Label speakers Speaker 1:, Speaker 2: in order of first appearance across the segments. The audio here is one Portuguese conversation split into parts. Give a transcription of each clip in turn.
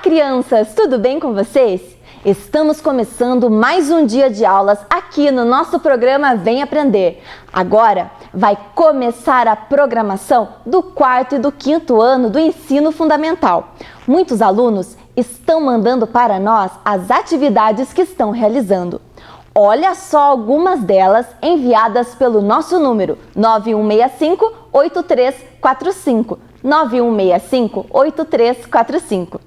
Speaker 1: crianças! Tudo bem com vocês? Estamos começando mais um dia de aulas aqui no nosso programa Vem Aprender. Agora vai começar a programação do 4º e do 5º ano do ensino fundamental. Muitos alunos estão mandando para nós as atividades que estão realizando. Olha só algumas delas enviadas pelo nosso número 9165-8345. 9165-8345.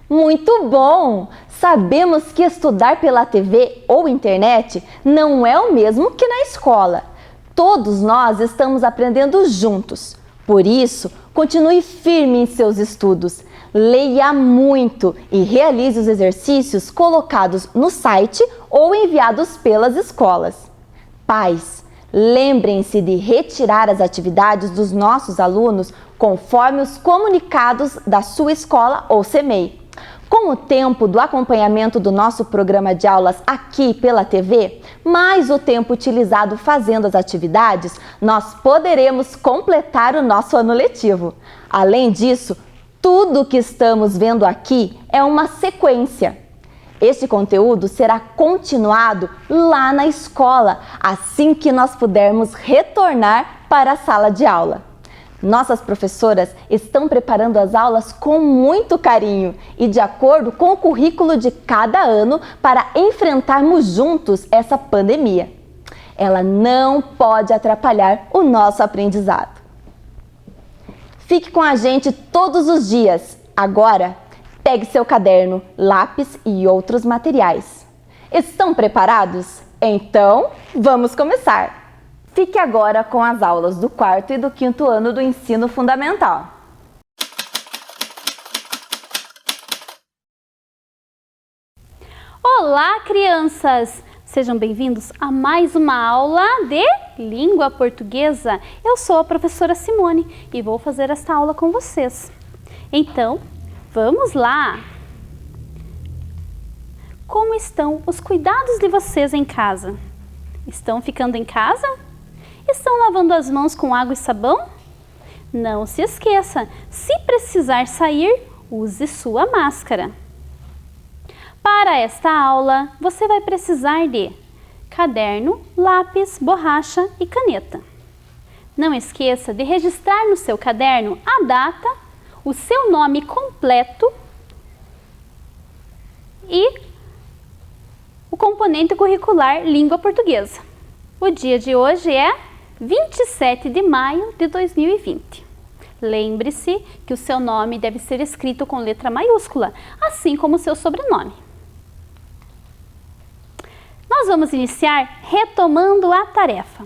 Speaker 1: Muito bom! Sabemos que estudar pela TV ou internet não é o mesmo que na escola. Todos nós estamos aprendendo juntos. Por isso, continue firme em seus estudos. Leia muito e realize os exercícios colocados no site ou enviados pelas escolas. Pais, lembrem-se de retirar as atividades dos nossos alunos conforme os comunicados da sua escola ou CEMEI. Com o tempo do acompanhamento do nosso programa de aulas aqui pela TV, mais o tempo utilizado fazendo as atividades, nós poderemos completar o nosso ano letivo. Além disso, tudo o que estamos vendo aqui é uma sequência. Este conteúdo será continuado lá na escola, assim que nós pudermos retornar para a sala de aula. Nossas professoras estão preparando as aulas com muito carinho e de acordo com o currículo de cada ano para enfrentarmos juntos essa pandemia. Ela não pode atrapalhar o nosso aprendizado. Fique com a gente todos os dias. Agora, pegue seu caderno, lápis e outros materiais. Estão preparados? Então, vamos começar! Fique agora com as aulas do 4º e do 5º ano do ensino fundamental.
Speaker 2: Olá, crianças! Sejam bem-vindos a mais uma aula de língua portuguesa. Eu sou a professora Simone e vou fazer esta aula com vocês. Então, vamos lá! Como estão os cuidados de vocês em casa? Estão ficando em casa? Estão lavando as mãos com água e sabão? Não se esqueça, se precisar sair, use sua máscara. Para esta aula, você vai precisar de caderno, lápis, borracha e caneta. Não esqueça de registrar no seu caderno a data, o seu nome completo e o componente curricular Língua Portuguesa. O dia de hoje é 27 de maio de 2020. Lembre-se que o seu nome deve ser escrito com letra maiúscula, assim como o seu sobrenome. Nós vamos iniciar retomando a tarefa.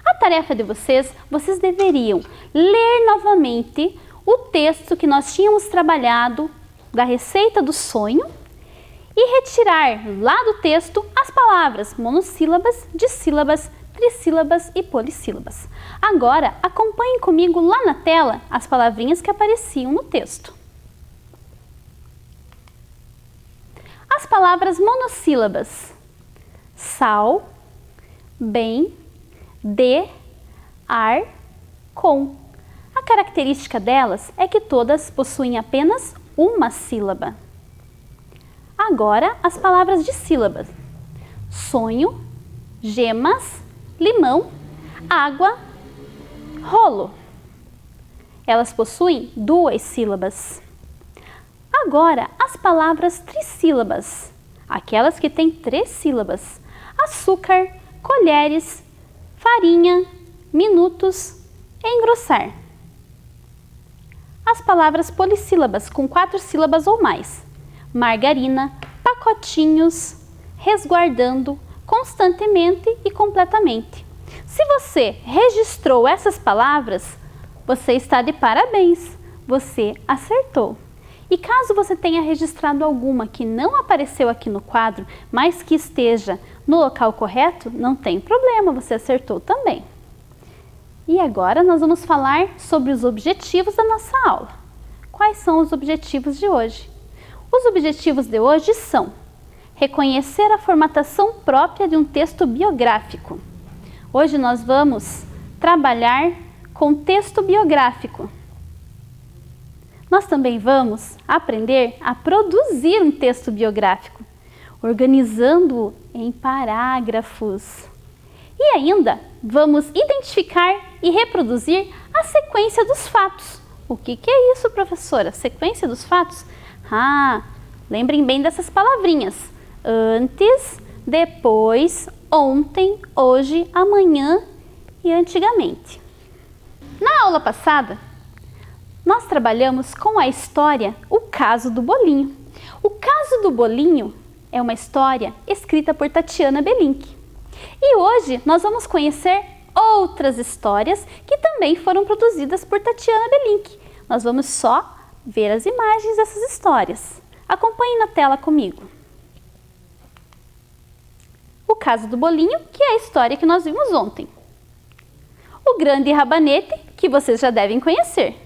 Speaker 2: A tarefa de vocês deveriam ler novamente o texto que nós tínhamos trabalhado da receita do sonho e retirar lá do texto as palavras monossílabas, dissílabas, trissílabas e polissílabas. Agora, acompanhem comigo lá na tela as palavrinhas que apareciam no texto. As palavras monossílabas: sal, bem, de, ar, com. A característica delas é que todas possuem apenas uma sílaba. Agora, as palavras dissílabas: sonho, gemas, limão, água, rolo. Elas possuem duas sílabas. Agora, as palavras trissílabas, aquelas que têm 3 sílabas: açúcar, colheres, farinha, minutos, engrossar. as palavras polissílabas com 4 sílabas ou mais: margarina, pacotinhos, resguardando, constantemente e completamente. Se você registrou essas palavras, você está de parabéns, você acertou. E caso você tenha registrado alguma que não apareceu aqui no quadro, mas que esteja no local correto, não tem problema, você acertou também. E agora nós vamos falar sobre os objetivos da nossa aula. Quais são os objetivos de hoje? Os objetivos de hoje são reconhecer a formatação própria de um texto biográfico. Hoje nós vamos trabalhar com texto biográfico. Nós também vamos aprender a produzir um texto biográfico, organizando-o em parágrafos. E ainda vamos identificar e reproduzir a sequência dos fatos. O que é isso, professora? Sequência dos fatos? Lembrem bem dessas palavrinhas. Antes, depois, ontem, hoje, amanhã e antigamente. Na aula passada, nós trabalhamos com a história O Caso do Bolinho. O Caso do Bolinho é uma história escrita por Tatiana Belink. E hoje nós vamos conhecer outras histórias que também foram produzidas por Tatiana Belink. Nós vamos só ver as imagens dessas histórias. Acompanhe na tela comigo. O Caso do Bolinho, que é a história que nós vimos ontem. O Grande Rabanete, que vocês já devem conhecer.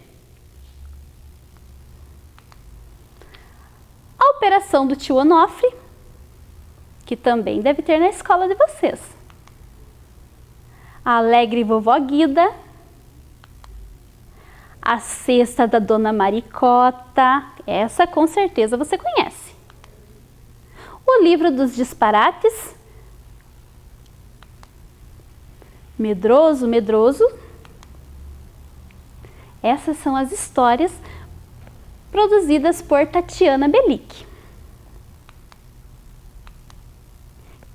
Speaker 2: A Operação do Tio Onofre, que também deve ter na escola de vocês. A Alegre Vovó Guida. A Cesta da Dona Maricota. Essa com certeza você conhece. O Livro dos Disparates. Medroso, Medroso. Essas são as histórias produzidas por Tatiana Belink.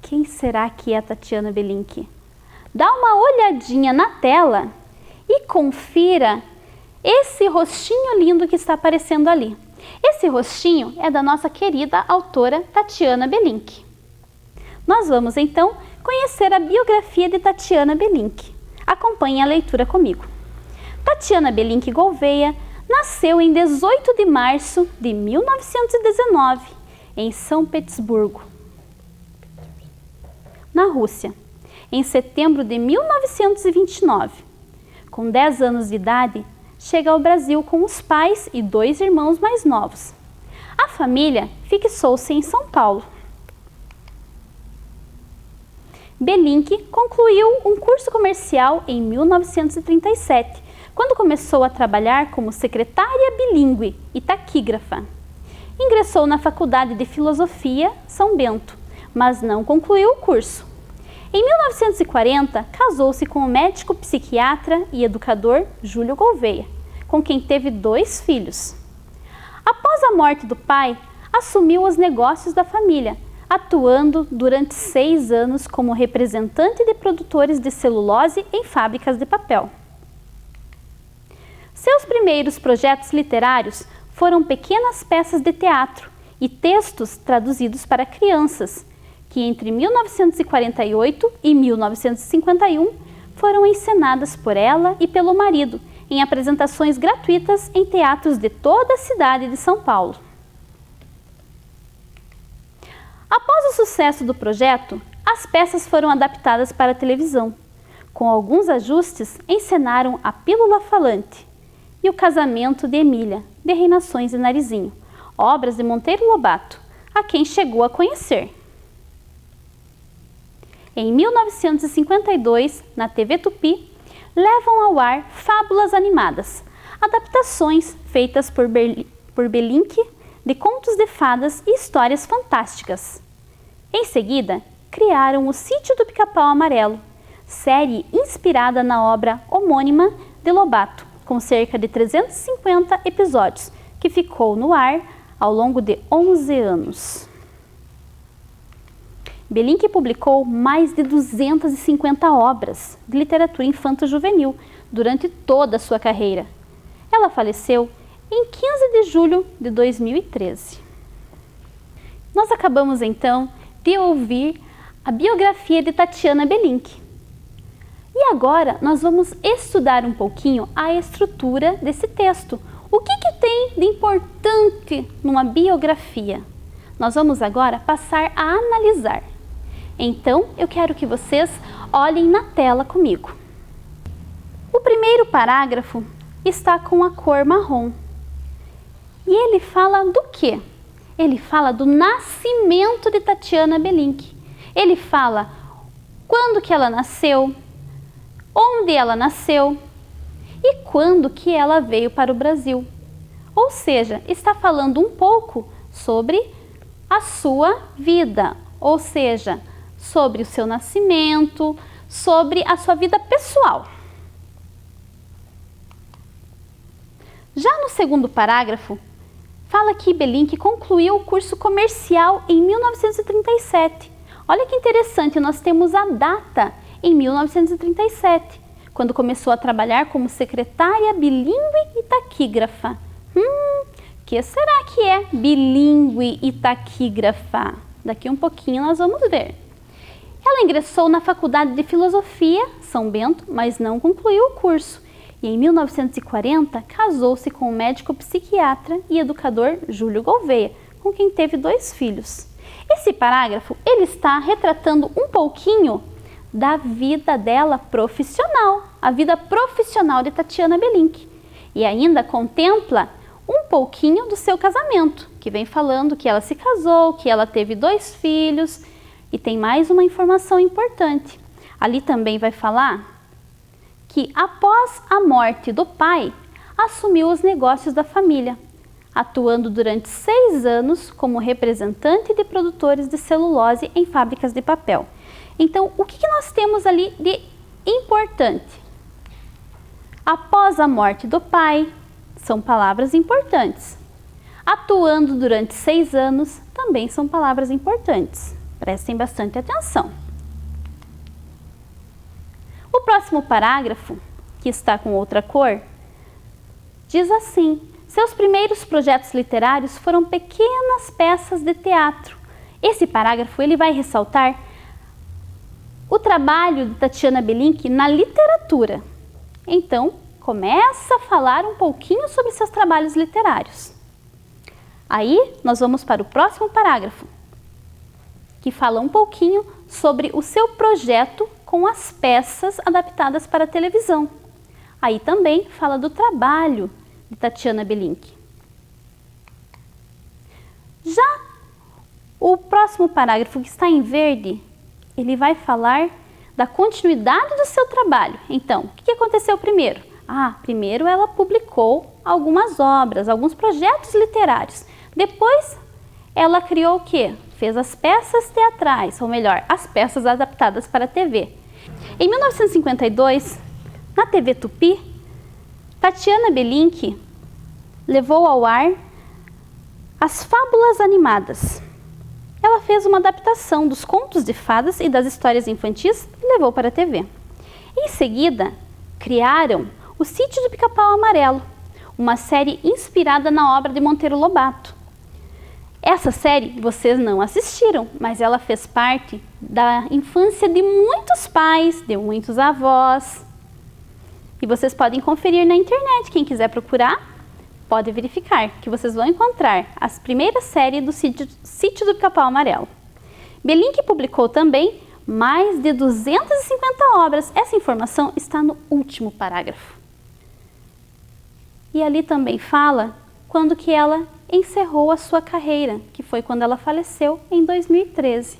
Speaker 2: Quem será que é a Tatiana Belink? Dá uma olhadinha na tela e confira esse rostinho lindo que está aparecendo ali. Esse rostinho é da nossa querida autora Tatiana Belink. Nós vamos então conhecer a biografia de Tatiana Belink. Acompanhe a leitura comigo. Tatiana Belink Gouveia nasceu em 18 de março de 1919, em São Petersburgo, na Rússia, em setembro de 1929. Com 10 anos de idade, chega ao Brasil com os pais e 2 irmãos mais novos. A família fixou-se em São Paulo. Belink concluiu um curso comercial em 1937, quando começou a trabalhar como secretária bilíngue e taquígrafa. Ingressou na Faculdade de Filosofia São Bento, mas não concluiu o curso. Em 1940, casou-se com o médico psiquiatra e educador Júlio Gouveia, com quem teve 2 filhos. Após a morte do pai, assumiu os negócios da família, atuando durante 6 anos como representante de produtores de celulose em fábricas de papel. Seus primeiros projetos literários foram pequenas peças de teatro e textos traduzidos para crianças, que entre 1948 e 1951 foram encenadas por ela e pelo marido em apresentações gratuitas em teatros de toda a cidade de São Paulo. Após o sucesso do projeto, as peças foram adaptadas para a televisão. Com alguns ajustes, encenaram A Pílula Falante e O Casamento de Emília, de Reinações e Narizinho, obras de Monteiro Lobato, a quem chegou a conhecer. Em 1952, na TV Tupi, levam ao ar Fábulas Animadas, adaptações feitas por Belink de contos de fadas e histórias fantásticas. Em seguida, criaram O Sítio do Pica-Pau Amarelo, série inspirada na obra homônima de Lobato, com cerca de 350 episódios, que ficou no ar ao longo de 11 anos. Belink publicou mais de 250 obras de literatura infanto-juvenil durante toda a sua carreira. Ela faleceu em 15 de julho de 2013. Nós acabamos então de ouvir a biografia de Tatiana Belink. E agora nós vamos estudar um pouquinho a estrutura desse texto. O que tem de importante numa biografia? Nós vamos agora passar a analisar. Então, eu quero que vocês olhem na tela comigo. O primeiro parágrafo está com a cor marrom. E ele fala do quê? Ele fala do nascimento de Tatiana Belink. Ele fala quando que ela nasceu, onde ela nasceu e quando que ela veio para o Brasil. Ou seja, está falando um pouco sobre a sua vida, ou seja, sobre o seu nascimento, sobre a sua vida pessoal. Já no segundo parágrafo, fala que Belink concluiu o curso comercial em 1937. Olha que interessante, nós temos a data em 1937, quando começou a trabalhar como secretária bilíngue e taquígrafa. Que será que é bilíngue e taquígrafa? Daqui um pouquinho nós vamos ver. Ela ingressou na Faculdade de Filosofia, São Bento, mas não concluiu o curso. E em 1940, casou-se com o médico psiquiatra e educador Júlio Gouveia, com quem teve 2 filhos. Esse parágrafo, ele está retratando um pouquinho da vida dela profissional, a vida profissional de Tatiana Belink. E ainda contempla um pouquinho do seu casamento, que vem falando que ela se casou, que ela teve 2 filhos. E tem mais uma informação importante. Ali também vai falar que após a morte do pai, assumiu os negócios da família, atuando durante 6 anos como representante de produtores de celulose em fábricas de papel. Então, o que nós temos ali de importante? Após a morte do pai, são palavras importantes. Atuando durante 6 anos, também são palavras importantes. Prestem bastante atenção. O próximo parágrafo, que está com outra cor, diz assim: seus primeiros projetos literários foram pequenas peças de teatro. Esse parágrafo ele vai ressaltar o trabalho de Tatiana Belink na literatura. Então, começa a falar um pouquinho sobre seus trabalhos literários. Aí, nós vamos para o próximo parágrafo, que fala um pouquinho sobre o seu projeto com as peças adaptadas para a televisão. Aí também fala do trabalho de Tatiana Belink. Já o próximo parágrafo, que está em verde, ele vai falar da continuidade do seu trabalho. Então, o que aconteceu primeiro? Primeiro ela publicou algumas obras, alguns projetos literários. Depois, ela criou o quê? Fez as peças teatrais, ou melhor, as peças adaptadas para a TV. Em 1952, na TV Tupi, Tatiana Belink levou ao ar as Fábulas Animadas. Ela fez uma adaptação dos contos de fadas e das histórias infantis e levou para a TV. Em seguida, criaram O Sítio do Pica-Pau Amarelo, uma série inspirada na obra de Monteiro Lobato. Essa série vocês não assistiram, mas ela fez parte da infância de muitos pais, de muitos avós. E vocês podem conferir na internet, quem quiser procurar, pode verificar que vocês vão encontrar as primeiras séries do Sítio do Pica-Pau Amarelo. Belink publicou também mais de 250 obras. Essa informação está no último parágrafo. E ali também fala quando que ela encerrou a sua carreira, que foi quando ela faleceu em 2013.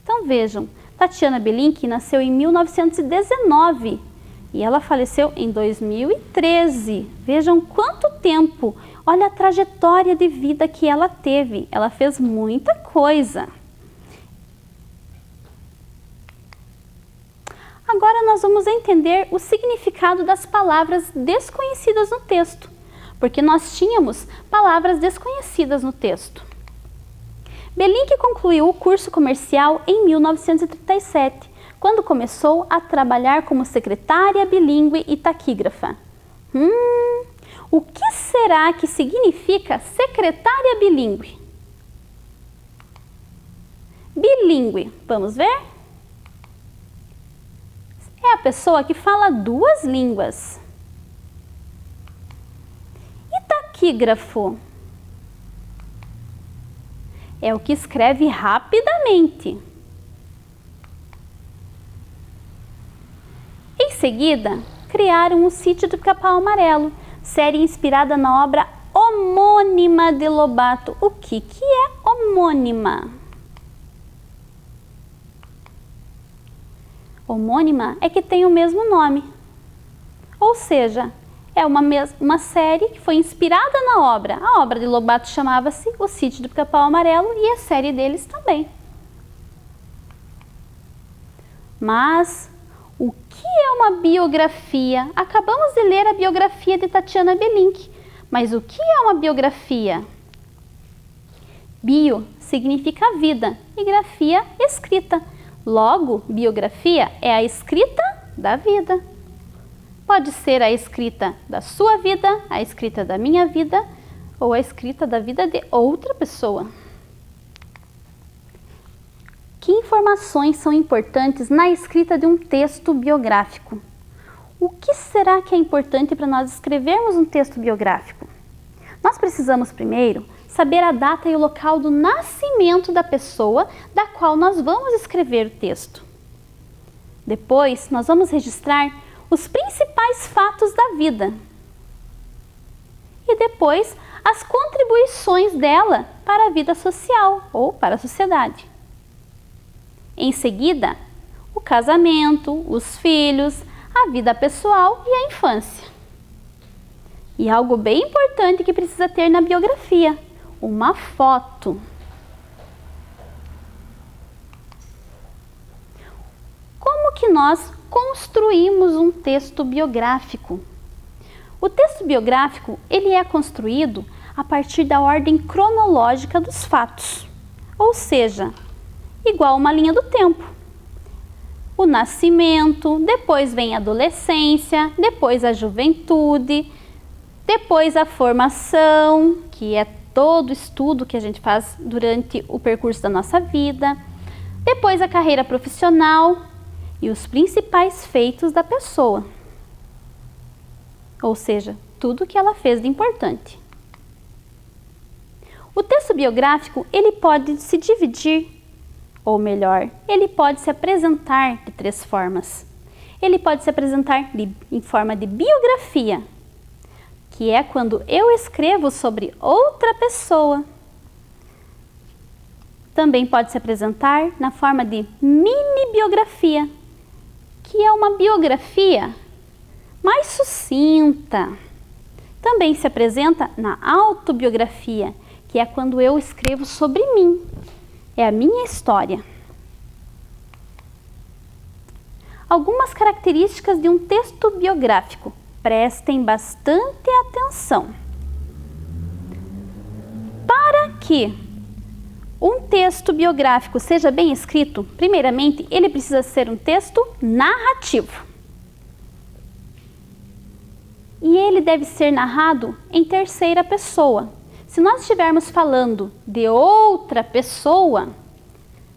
Speaker 2: Então vejam, Tatiana Belink nasceu em 1919 e ela faleceu em 2013. Vejam quanto tempo! Olha a trajetória de vida que ela teve. Ela fez muita coisa. Agora nós vamos entender o significado das palavras desconhecidas no texto, porque nós tínhamos palavras desconhecidas no texto. Belink concluiu o curso comercial em 1937, quando começou a trabalhar como secretária bilíngue e taquígrafa. O que será que significa secretária bilíngue? Bilíngue, vamos ver? É a pessoa que fala 2 línguas. E taquígrafo? É o que escreve rapidamente. Em seguida, criaram o Sítio do Pica-Pau Amarelo, série inspirada na obra homônima de Lobato. O que é homônima? Homônima é que tem o mesmo nome. Ou seja, é uma série que foi inspirada na obra. A obra de Lobato chamava-se O Sítio do Pica-Pau Amarelo e a série deles também. Mas o que é uma biografia? Acabamos de ler a biografia de Tatiana Belink. Mas o que é uma biografia? Bio significa vida e grafia escrita. Logo, biografia é a escrita da vida. Pode ser a escrita da sua vida, a escrita da minha vida ou a escrita da vida de outra pessoa. Que informações são importantes na escrita de um texto biográfico? O que será que é importante para nós escrevermos um texto biográfico? Nós precisamos primeiro saber a data e o local do nascimento da pessoa da qual nós vamos escrever o texto. Depois, nós vamos registrar os principais fatos da vida. E depois, as contribuições dela para a vida social ou para a sociedade. Em seguida, o casamento, os filhos, a vida pessoal e a infância. E algo bem importante que precisa ter na biografia: uma foto. Como que nós construímos um texto biográfico? O texto biográfico, ele é construído a partir da ordem cronológica dos fatos, ou seja, igual uma linha do tempo. O nascimento, depois vem a adolescência, depois a juventude, depois a formação, que é todo o estudo que a gente faz durante o percurso da nossa vida, depois a carreira profissional e os principais feitos da pessoa. Ou seja, tudo o que ela fez de importante. O texto biográfico, ele pode se dividir, ou melhor, ele pode se apresentar de 3 formas. Ele pode se apresentar em forma de biografia, que é quando eu escrevo sobre outra pessoa. Também pode se apresentar na forma de mini-biografia, que é uma biografia mais sucinta. Também se apresenta na autobiografia, que é quando eu escrevo sobre mim. É a minha história. Algumas características de um texto biográfico. Prestem bastante atenção. Para que um texto biográfico seja bem escrito, primeiramente, ele precisa ser um texto narrativo. E ele deve ser narrado em terceira pessoa. Se nós estivermos falando de outra pessoa,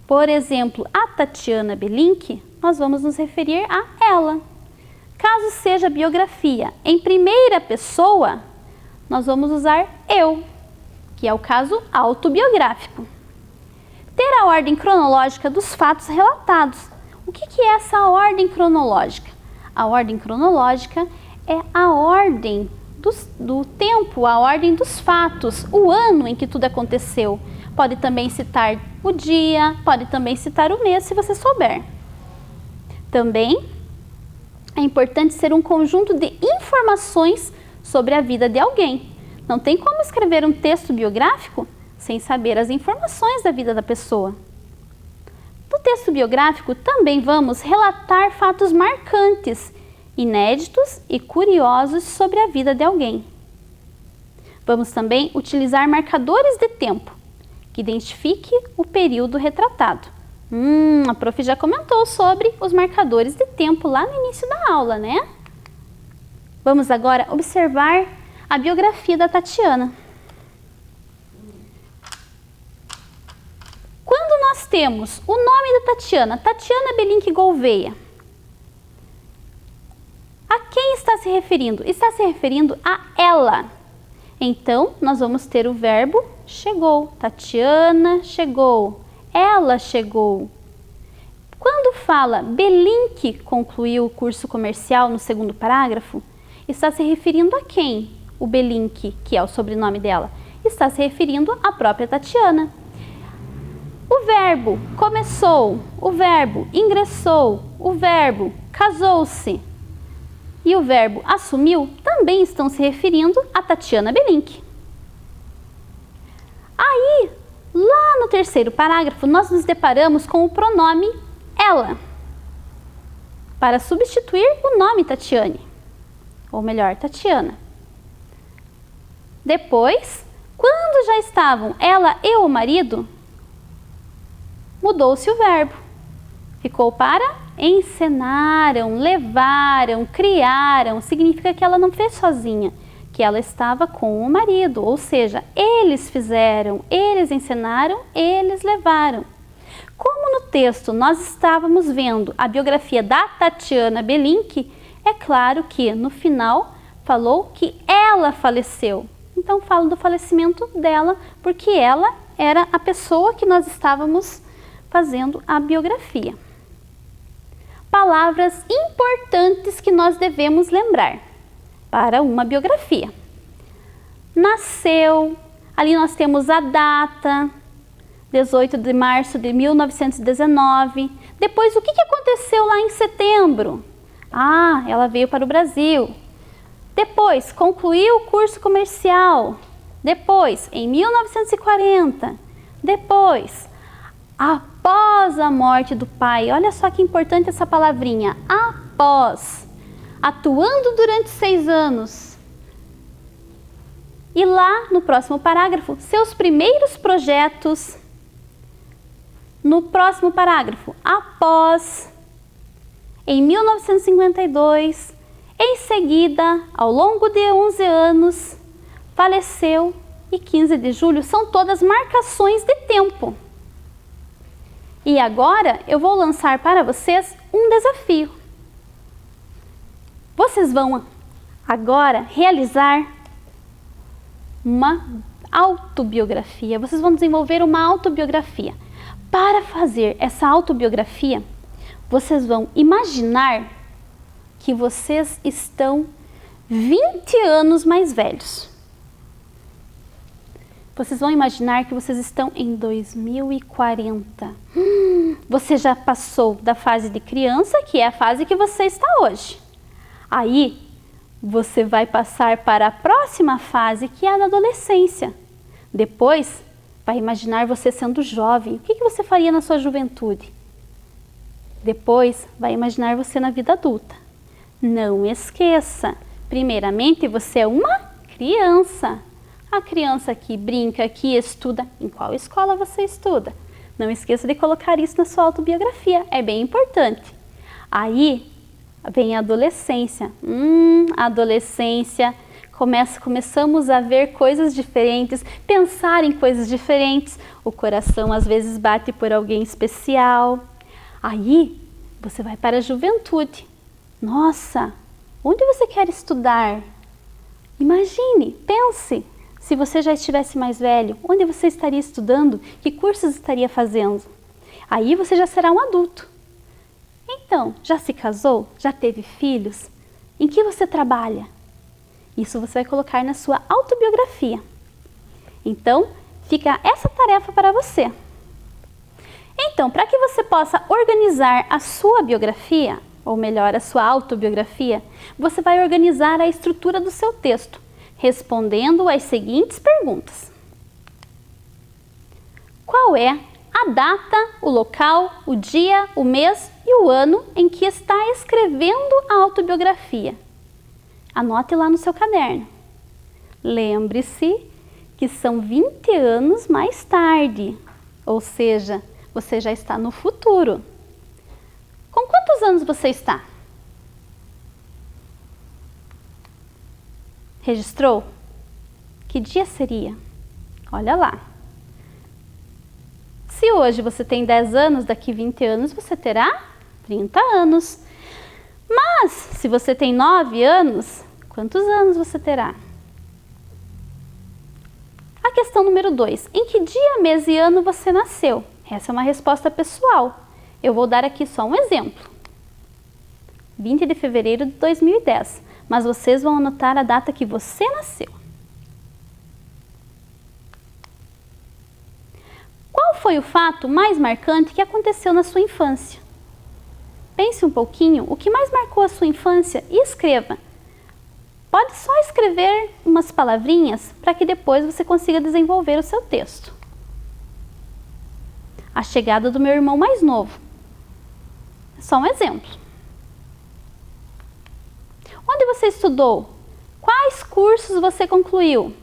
Speaker 2: por exemplo, a Tatiana Belink, nós vamos nos referir a ela. Caso seja biografia em primeira pessoa, nós vamos usar eu, que é o caso autobiográfico. Ter a ordem cronológica dos fatos relatados. O que é essa ordem cronológica? A ordem cronológica é a ordem do tempo, a ordem dos fatos, o ano em que tudo aconteceu. Pode também citar o dia, pode também citar o mês, se você souber. Também é importante ser um conjunto de informações sobre a vida de alguém. Não tem como escrever um texto biográfico sem saber as informações da vida da pessoa. No texto biográfico também vamos relatar fatos marcantes, inéditos e curiosos sobre a vida de alguém. Vamos também utilizar marcadores de tempo, que identifique o período retratado. A prof já comentou sobre os marcadores de tempo lá no início da aula, né? Vamos agora observar a biografia da Tatiana. Quando nós temos o nome da Tatiana, Tatiana Belink Gouveia, a quem está se referindo? Está se referindo a ela. Então, nós vamos ter o verbo chegou. Tatiana chegou. Ela chegou. Quando fala Belink concluiu o curso comercial no segundo parágrafo, está se referindo a quem? O Belink, que é o sobrenome dela, está se referindo à própria Tatiana. O verbo começou, o verbo ingressou, o verbo casou-se e o verbo assumiu também estão se referindo a Tatiana Belink. Aí, lá no terceiro parágrafo, nós nos deparamos com o pronome ela, para substituir o nome Tatiane, ou melhor, Tatiana. Depois, quando já estavam ela e o marido, mudou-se o verbo. Ficou para encenaram, levaram, criaram. Significa que ela não fez sozinha, que ela estava com o marido. Ou seja, eles fizeram, eles encenaram, eles levaram. Como no texto nós estávamos vendo a biografia da Tatiana Belink, é claro que no final falou que ela faleceu. Então falo do falecimento dela, porque ela era a pessoa que nós estávamos fazendo a biografia. Palavras importantes que nós devemos lembrar para uma biografia. Nasceu, ali nós temos a data, 18 de março de 1919. Depois, o que aconteceu lá em setembro? Ah, ela veio para o Brasil. Depois, concluiu o curso comercial. Depois, em 1940. Depois, após a morte do pai. Olha só que importante essa palavrinha, após. Atuando durante 6 anos. E lá, no próximo parágrafo, seus primeiros projetos. No próximo parágrafo, após, em 1952, em seguida, ao longo de 11 anos, faleceu e 15 de julho são todas marcações de tempo. E agora eu vou lançar para vocês um desafio. Vocês vão agora realizar uma autobiografia, vocês vão desenvolver uma autobiografia. Para fazer essa autobiografia, vocês vão imaginar que vocês estão 20 anos mais velhos. Vocês vão imaginar que vocês estão em 2040. Você já passou da fase de criança, que é a fase que você está hoje. Aí, você vai passar para a próxima fase, que é a da adolescência. Depois, vai imaginar você sendo jovem. O que você faria na sua juventude? Depois, vai imaginar você na vida adulta. Não esqueça, primeiramente você é uma criança. A criança que brinca, que estuda. Em qual escola você estuda? Não esqueça de colocar isso na sua autobiografia, é bem importante. Aí vem a adolescência. A adolescência, começamos a ver coisas diferentes, pensar em coisas diferentes. O coração às vezes bate por alguém especial. Aí você vai para a juventude. Nossa, onde você quer estudar? Imagine, pense. Se você já estivesse mais velho, onde você estaria estudando? Que cursos estaria fazendo? Aí você já será um adulto. Então, já se casou? Já teve filhos? Em que você trabalha? Isso você vai colocar na sua autobiografia. Então, fica essa tarefa para você. Então, para que você possa organizar a sua biografia, ou melhor, a sua autobiografia, você vai organizar a estrutura do seu texto, respondendo às seguintes perguntas. Qual é a data, o local, o dia, o mês e o ano em que está escrevendo a autobiografia? Anote lá no seu caderno. Lembre-se que são 20 anos mais tarde, ou seja, você já está no futuro. Com quantos anos você está? Registrou? Que dia seria? Olha lá. Se hoje você tem 10 anos, daqui 20 anos você terá 30 anos. Mas, se você tem 9 anos, quantos anos você terá? A questão número 2. Em que dia, mês e ano você nasceu? Essa é uma resposta pessoal. Eu vou dar aqui só um exemplo. 20 de fevereiro de 2010. Mas vocês vão anotar a data que você nasceu. Qual foi o fato mais marcante que aconteceu na sua infância? Pense um pouquinho o que mais marcou a sua infância e escreva. Pode só escrever umas palavrinhas para que depois você consiga desenvolver o seu texto. A chegada do meu irmão mais novo. Só um exemplo. Onde você estudou? Quais cursos você concluiu?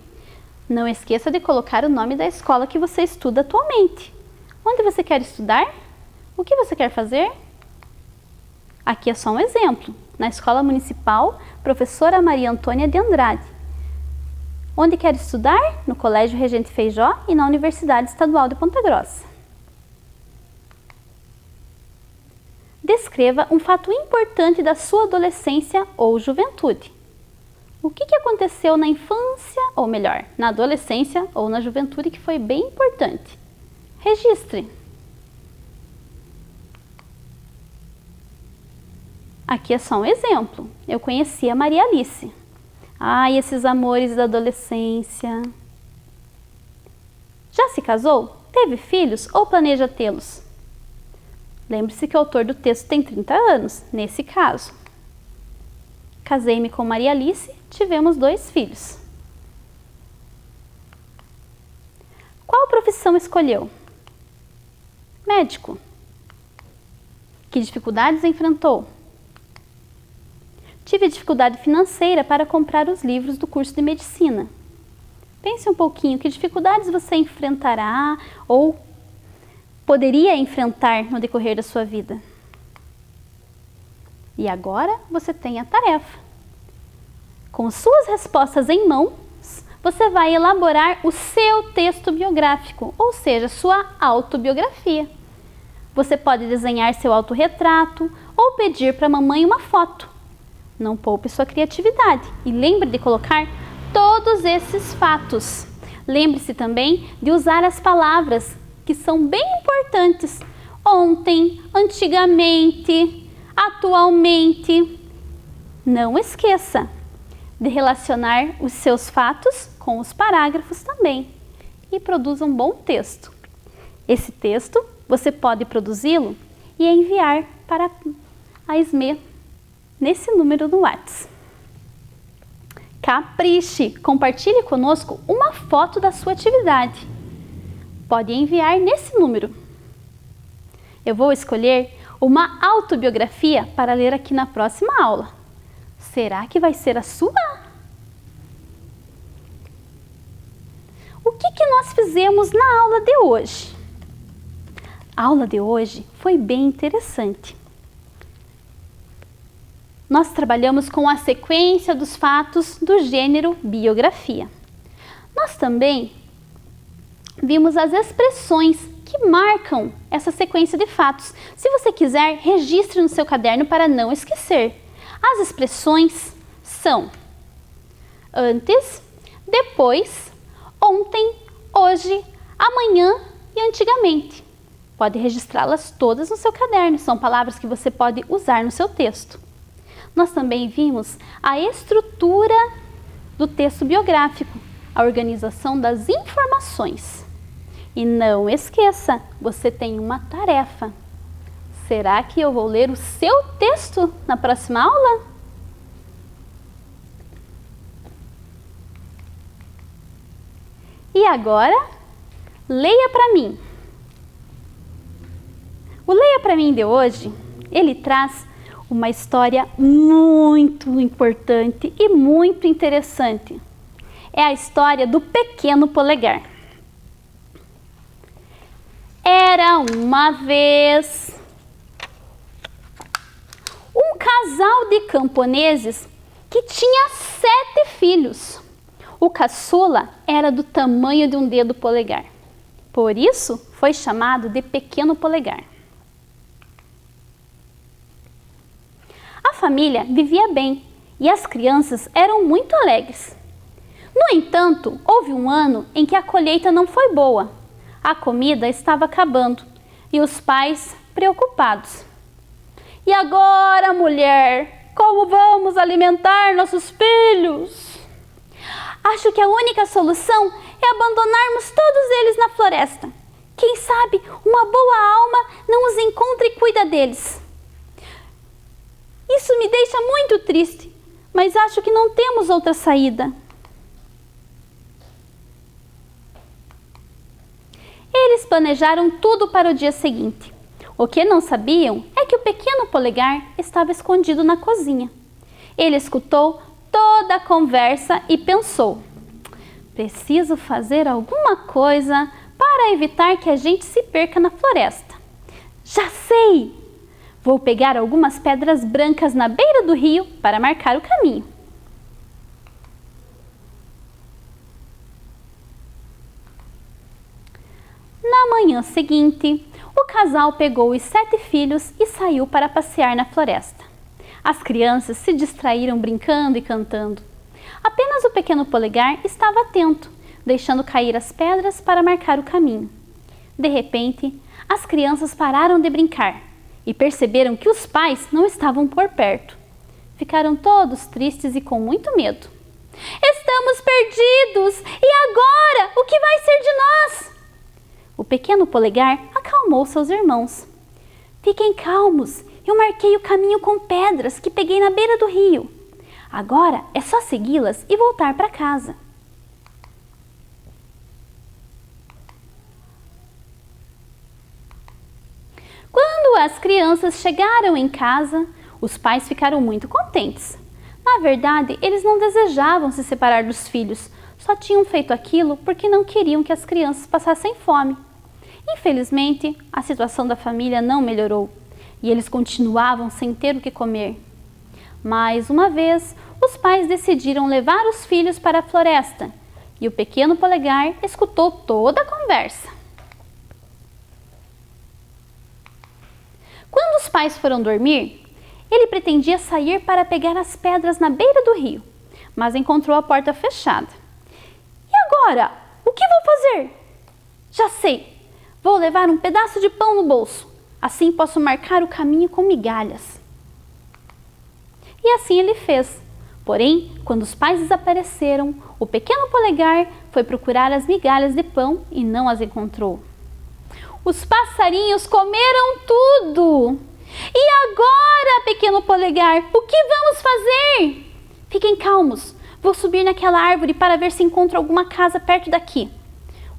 Speaker 2: Não esqueça de colocar o nome da escola que você estuda atualmente. Onde você quer estudar? O que você quer fazer? Aqui é só um exemplo. Na Escola Municipal, Professora Maria Antônia de Andrade. Onde quer estudar? No Colégio Regente Feijó e na Universidade Estadual de Ponta Grossa. Descreva um fato importante da sua adolescência ou juventude. O que aconteceu na infância, ou melhor, na adolescência ou na juventude que foi bem importante? Registre. Aqui é só um exemplo. Eu conheci a Maria Alice. Ai, esses amores da adolescência. Já se casou? Teve filhos ou planeja tê-los? Lembre-se que o autor do texto tem 30 anos, nesse caso. Casei-me com Maria Alice, tivemos 2 filhos. Qual profissão escolheu? Médico. Que dificuldades enfrentou? Tive dificuldade financeira para comprar os livros do curso de medicina. Pense um pouquinho, que dificuldades você enfrentará ou poderia enfrentar no decorrer da sua vida? E agora você tem a tarefa. Com suas respostas em mãos, você vai elaborar o seu texto biográfico, ou seja, sua autobiografia. Você pode desenhar seu autorretrato ou pedir para a mamãe uma foto. Não poupe sua criatividade e lembre de colocar todos esses fatos. Lembre-se também de usar as palavras que são bem importantes. Ontem, antigamente, atualmente. Não esqueça de relacionar os seus fatos com os parágrafos também e produza um bom texto. Esse texto você pode produzi-lo e enviar para a SME nesse número do WhatsApp. Capriche! Compartilhe conosco uma foto da sua atividade. Pode enviar nesse número. Eu vou escolher uma autobiografia para ler aqui na próxima aula. Será que vai ser a sua? O que nós fizemos na aula de hoje? A aula de hoje foi bem interessante. Nós trabalhamos com a sequência dos fatos do gênero biografia. Nós também vimos as expressões que marcam essa sequência de fatos. Se você quiser, registre no seu caderno para não esquecer. As expressões são antes, depois, ontem, hoje, amanhã e antigamente. Pode registrá-las todas no seu caderno, são palavras que você pode usar no seu texto. Nós também vimos a estrutura do texto biográfico, a organização das informações. E não esqueça, você tem uma tarefa. Será que eu vou ler o seu texto na próxima aula? E agora, leia para mim. O Leia para mim de hoje, ele traz uma história muito importante e muito interessante. É a história do pequeno polegar. Era uma vez um casal de camponeses que tinha 7 filhos. O caçula era do tamanho de um dedo polegar. Por isso, foi chamado de pequeno polegar. A família vivia bem e as crianças eram muito alegres. No entanto, houve um ano em que a colheita não foi boa. A comida estava acabando e os pais preocupados. E agora, mulher, como vamos alimentar nossos filhos? Acho que a única solução é abandonarmos todos eles na floresta. Quem sabe uma boa alma não os encontra e cuida deles. Isso me deixa muito triste, mas acho que não temos outra saída. Eles planejaram tudo para o dia seguinte. O que não sabiam é que o pequeno polegar estava escondido na cozinha. Ele escutou toda a conversa e pensou: preciso fazer alguma coisa para evitar que a gente se perca na floresta. Já sei! Vou pegar algumas pedras brancas na beira do rio para marcar o caminho. Na manhã seguinte, o casal pegou os 7 filhos e saiu para passear na floresta. As crianças se distraíram brincando e cantando. Apenas o pequeno polegar estava atento, deixando cair as pedras para marcar o caminho. De repente, as crianças pararam de brincar e perceberam que os pais não estavam por perto. Ficaram todos tristes e com muito medo. Estamos perdidos! E agora? O que vai ser de nós? O pequeno polegar acalmou seus irmãos. Fiquem calmos, eu marquei o caminho com pedras que peguei na beira do rio. Agora é só segui-las e voltar para casa. Quando as crianças chegaram em casa, os pais ficaram muito contentes. Na verdade, eles não desejavam se separar dos filhos, só tinham feito aquilo porque não queriam que as crianças passassem fome. Infelizmente, a situação da família não melhorou e eles continuavam sem ter o que comer. Mais uma vez, os pais decidiram levar os filhos para a floresta e o pequeno polegar escutou toda a conversa. Quando os pais foram dormir, ele pretendia sair para pegar as pedras na beira do rio, mas encontrou a porta fechada. E agora? O que vou fazer? Já sei! Vou levar um pedaço de pão no bolso, assim posso marcar o caminho com migalhas. E assim ele fez. Porém, quando os pais desapareceram, o pequeno polegar foi procurar as migalhas de pão e não as encontrou. Os passarinhos comeram tudo! E agora, pequeno polegar, o que vamos fazer? Fiquem calmos, vou subir naquela árvore para ver se encontro alguma casa perto daqui.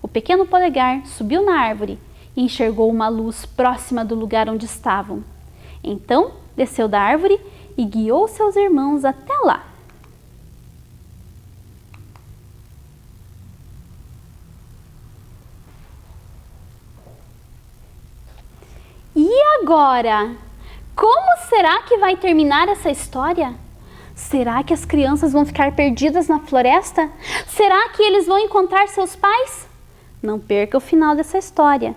Speaker 2: O pequeno polegar subiu na árvore e enxergou uma luz próxima do lugar onde estavam. Então, desceu da árvore e guiou seus irmãos até lá. E agora? Como será que vai terminar essa história? Será que as crianças vão ficar perdidas na floresta? Será que eles vão encontrar seus pais? Não perca o final dessa história.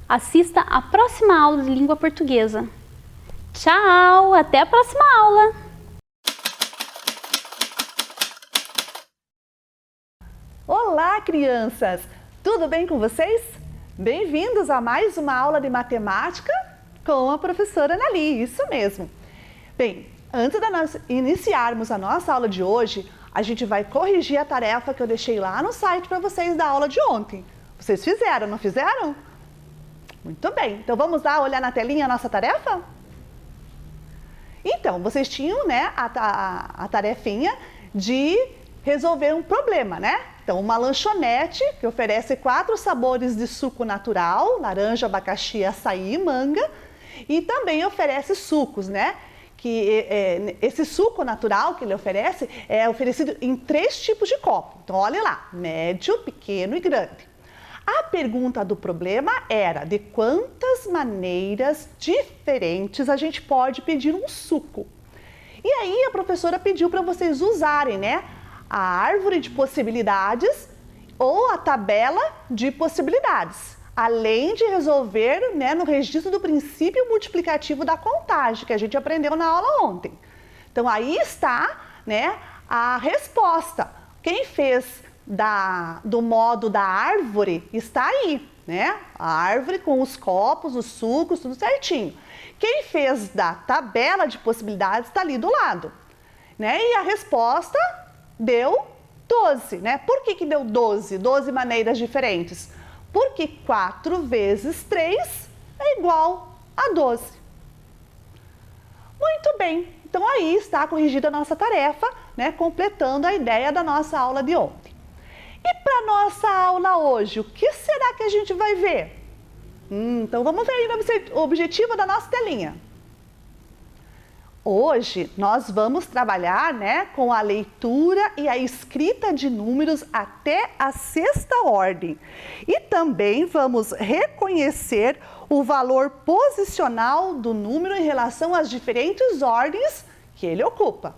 Speaker 2: Assista a próxima aula de língua portuguesa. Tchau! Até a próxima aula!
Speaker 3: Olá, crianças! Tudo bem com vocês? Bem-vindos a mais uma aula de matemática com a professora Anali, isso mesmo. Bem, antes de nós iniciarmos a nossa aula de hoje, a gente vai corrigir a tarefa que eu deixei lá no site para vocês da aula de ontem. Vocês fizeram, não fizeram? Muito bem, então vamos lá olhar na telinha a nossa tarefa? Então, vocês tinham, né, a tarefinha de resolver um problema, né? Então, uma lanchonete que oferece 4 sabores de suco natural, laranja, abacaxi, açaí e manga, e também oferece sucos, né? Esse suco natural que ele oferece é oferecido em 3 tipos de copo. Então, olha lá, médio, pequeno e grande. A pergunta do problema era de quantas maneiras diferentes a gente pode pedir um suco. E aí a professora pediu para vocês usarem, né, a árvore de possibilidades ou a tabela de possibilidades, além de resolver, né, no registro do princípio multiplicativo da contagem, que a gente aprendeu na aula ontem. Então, aí está, né, a resposta. Quem fez do modo da árvore está aí, né? A árvore com os copos, os sucos, tudo certinho. Quem fez da tabela de possibilidades está ali do lado, né? E a resposta deu 12, né? Por que deu 12? 12 maneiras diferentes. Porque 4 vezes 3 é igual a 12. Muito bem, então aí está corrigida a nossa tarefa, né? Completando a ideia da nossa aula de ontem. E para nossa aula hoje, o que será que a gente vai ver? Então vamos ver aí o objetivo da nossa telinha. Hoje nós vamos trabalhar, né, com a leitura e a escrita de números até a 6ª ordem. E também vamos reconhecer o valor posicional do número em relação às diferentes ordens que ele ocupa.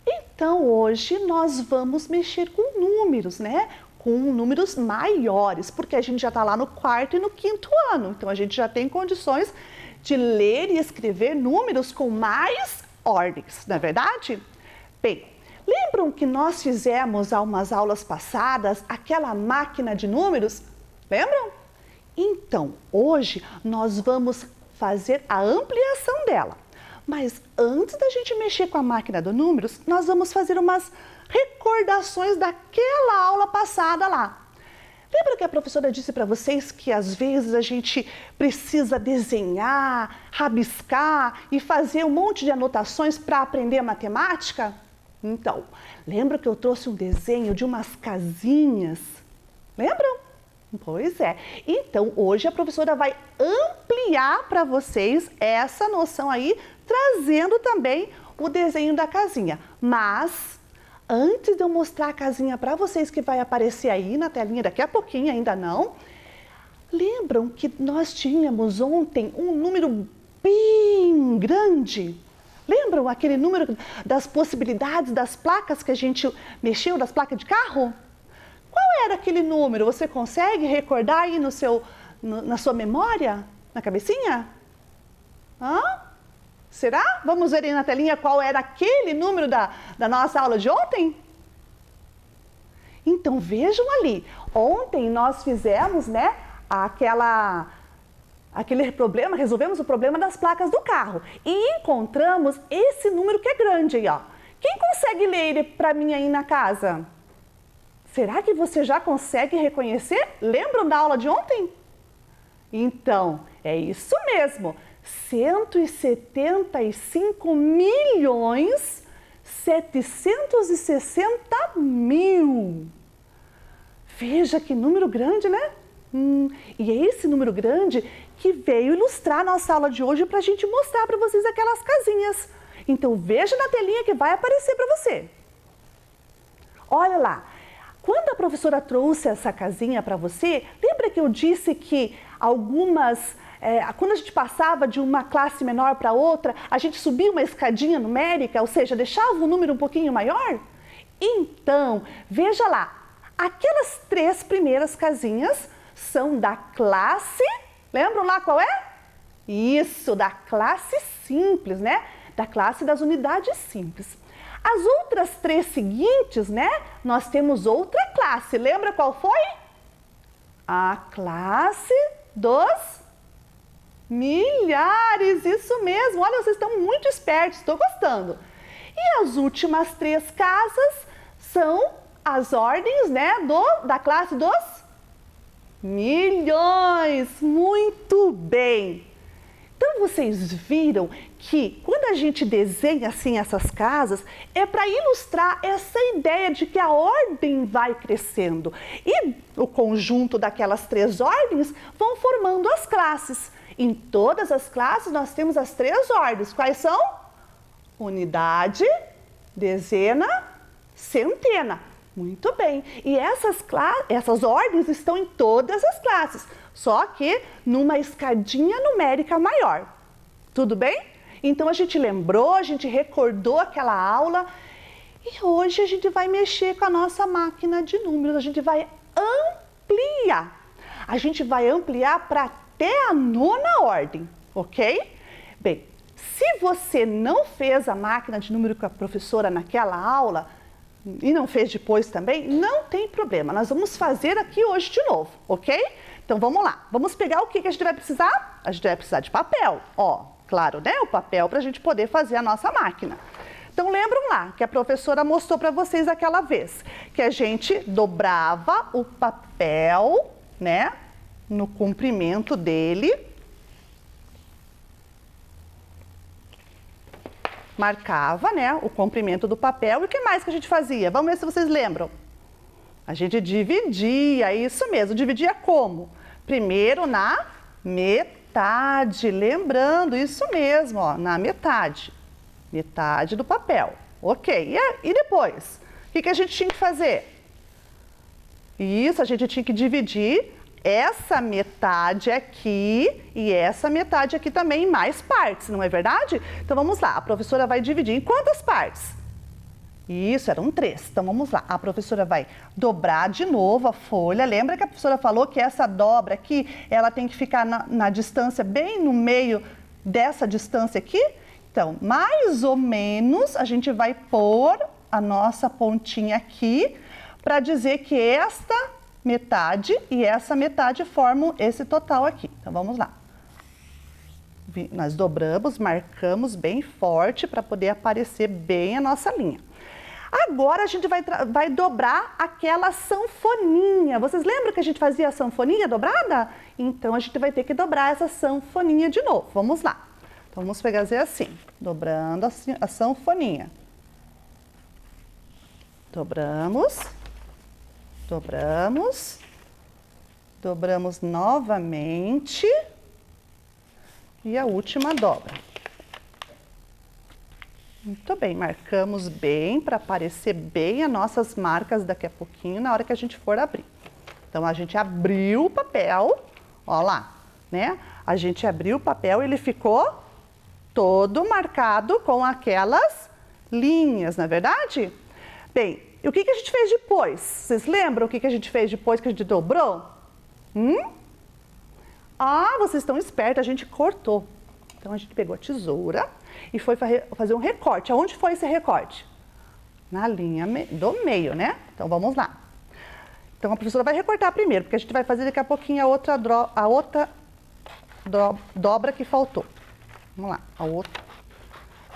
Speaker 3: Então hoje nós vamos mexer com números, né? Com números maiores, porque a gente já está lá no 4º e no 5º ano. Então a gente já tem condições de ler e escrever números com mais ordens, não é verdade? Bem, lembram que nós fizemos há umas aulas passadas aquela máquina de números? Lembram? Então, hoje nós vamos fazer a ampliação dela. Mas antes da gente mexer com a máquina de números, nós vamos fazer umas recordações daquela aula passada lá. Lembra que a professora disse para vocês que às vezes a gente precisa desenhar, rabiscar e fazer um monte de anotações para aprender matemática? Então, lembra que eu trouxe um desenho de umas casinhas? Lembram? Pois é. Então, hoje a professora vai ampliar para vocês essa noção aí, trazendo também o desenho da casinha. Mas antes de eu mostrar a casinha para vocês, que vai aparecer aí na telinha daqui a pouquinho, ainda não, lembram que nós tínhamos ontem um número bem grande? Lembram aquele número das possibilidades das placas que a gente mexeu, das placas de carro? Qual era aquele número? Você consegue recordar aí na sua memória? Na cabecinha? Será? Vamos ver aí na telinha qual era aquele número da nossa aula de ontem? Então, vejam ali. Ontem nós fizemos, né, aquele problema, resolvemos o problema das placas do carro. E encontramos esse número que é grande aí, ó. Quem consegue ler ele para mim aí na casa? Será que você já consegue reconhecer? Lembram da aula de ontem? Então, é isso mesmo. 170.760.000. Veja que número grande, né? E é esse número grande que veio ilustrar a nossa aula de hoje para a gente mostrar para vocês aquelas casinhas. Então, veja na telinha que vai aparecer para você. Olha lá. Quando a professora trouxe essa casinha para você, lembra que eu disse que quando a gente passava de uma classe menor para outra, a gente subia uma escadinha numérica, ou seja, deixava o número um pouquinho maior? Então, veja lá, aquelas 3 primeiras casinhas são da classe, lembram lá qual é? Isso, da classe simples, né? Da classe das unidades simples. As outras 3 seguintes, né? Nós temos outra classe. Lembra qual foi? A classe dos milhares. Isso mesmo. Olha, vocês estão muito espertos. Estou gostando. E as últimas 3 casas são as ordens, né? Da classe dos milhões. Muito bem. Então, vocês viram que quando a gente desenha assim essas casas, é para ilustrar essa ideia de que a ordem vai crescendo. E o conjunto daquelas 3 ordens vão formando as classes. Em todas as classes nós temos as 3 ordens. Quais são? Unidade, dezena, centena. Muito bem. E essas ordens estão em todas as classes, só que numa escadinha numérica maior. Tudo bem? Então a gente lembrou, a gente recordou aquela aula E hoje a gente vai mexer com a nossa máquina de números, a gente vai ampliar. A gente vai ampliar para até a 9ª ordem, ok? Bem, se você não fez a máquina de número com a professora naquela aula, e não fez depois também, não tem problema. Nós vamos fazer aqui hoje de novo, ok? Então vamos lá. Vamos pegar o que a gente vai precisar? A gente vai precisar de papel, ó. Claro, né? O papel para a gente poder fazer a nossa máquina. Então lembram lá que a professora mostrou para vocês aquela vez que a gente dobrava o papel, né? No comprimento dele. Marcava, né, o comprimento do papel. E o que mais que a gente fazia? Vamos ver se vocês lembram. A gente dividia, isso mesmo. Dividia como? Primeiro na metade. Lembrando, isso mesmo, ó, na metade. Metade do papel. Ok. E depois? O que a gente tinha que fazer? Isso, a gente tinha que dividir essa metade aqui e essa metade aqui também em mais partes, não é verdade? Então vamos lá, a professora vai dividir em quantas partes? Isso, eram 3. Então vamos lá, a professora vai dobrar de novo a folha. Lembra que a professora falou que essa dobra aqui, ela tem que ficar na distância, bem no meio dessa distância aqui? Então, mais ou menos, a gente vai pôr a nossa pontinha aqui para dizer que esta metade e essa metade formam esse total aqui. Então, vamos lá. Nós dobramos, marcamos bem forte para poder aparecer bem a nossa linha. Agora, a gente vai dobrar aquela sanfoninha. Vocês lembram que a gente fazia a sanfoninha dobrada? Então, a gente vai ter que dobrar essa sanfoninha de novo. Vamos lá. Então, vamos fazer assim, dobrando assim, a sanfoninha. Dobramos. Dobramos, dobramos novamente e a última dobra. Muito bem, marcamos bem para aparecer bem as nossas marcas daqui a pouquinho na hora que a gente for abrir. Então, a gente abriu o papel, ó lá, né? A gente abriu o papel e ele ficou todo marcado com aquelas linhas, não é verdade? Bem, e o que a gente fez depois? Vocês lembram o que a gente fez depois que a gente dobrou? Ah, vocês estão espertos, a gente cortou. Então, a gente pegou a tesoura e foi fazer um recorte. Aonde foi esse recorte? Na linha do meio, né? Então, vamos lá. Então, a professora vai recortar primeiro, porque a gente vai fazer daqui a pouquinho a outra dobra que faltou. Vamos lá, a outra.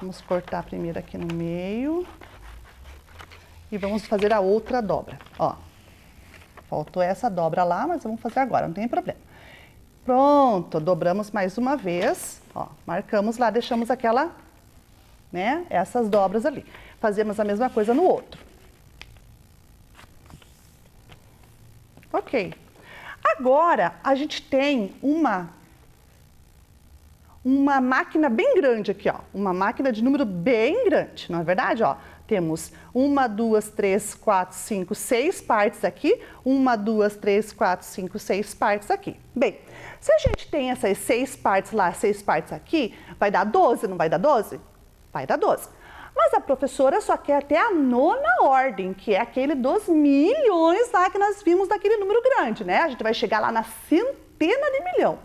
Speaker 3: Vamos cortar primeiro aqui no meio. E vamos fazer a outra dobra, ó. Faltou essa dobra lá, mas vamos fazer agora, não tem problema. Pronto, dobramos mais uma vez, ó. Marcamos lá, deixamos aquela, né, essas dobras ali. Fazemos a mesma coisa no outro. Ok. Agora, a gente tem uma máquina bem grande aqui, ó. Uma máquina de número bem grande, não é verdade, ó? Temos 1, 2, 3, 4, 5, 6 partes aqui. 1, 2, 3, 4, 5, 6 partes aqui. Bem, se a gente tem essas 6 partes lá, 6 partes aqui, vai dar 12, não vai dar 12? Vai dar 12. Mas a professora só quer até a 9ª ordem, que é aquele dos milhões lá que nós vimos daquele número grande, né? A gente vai chegar lá na centena de milhão.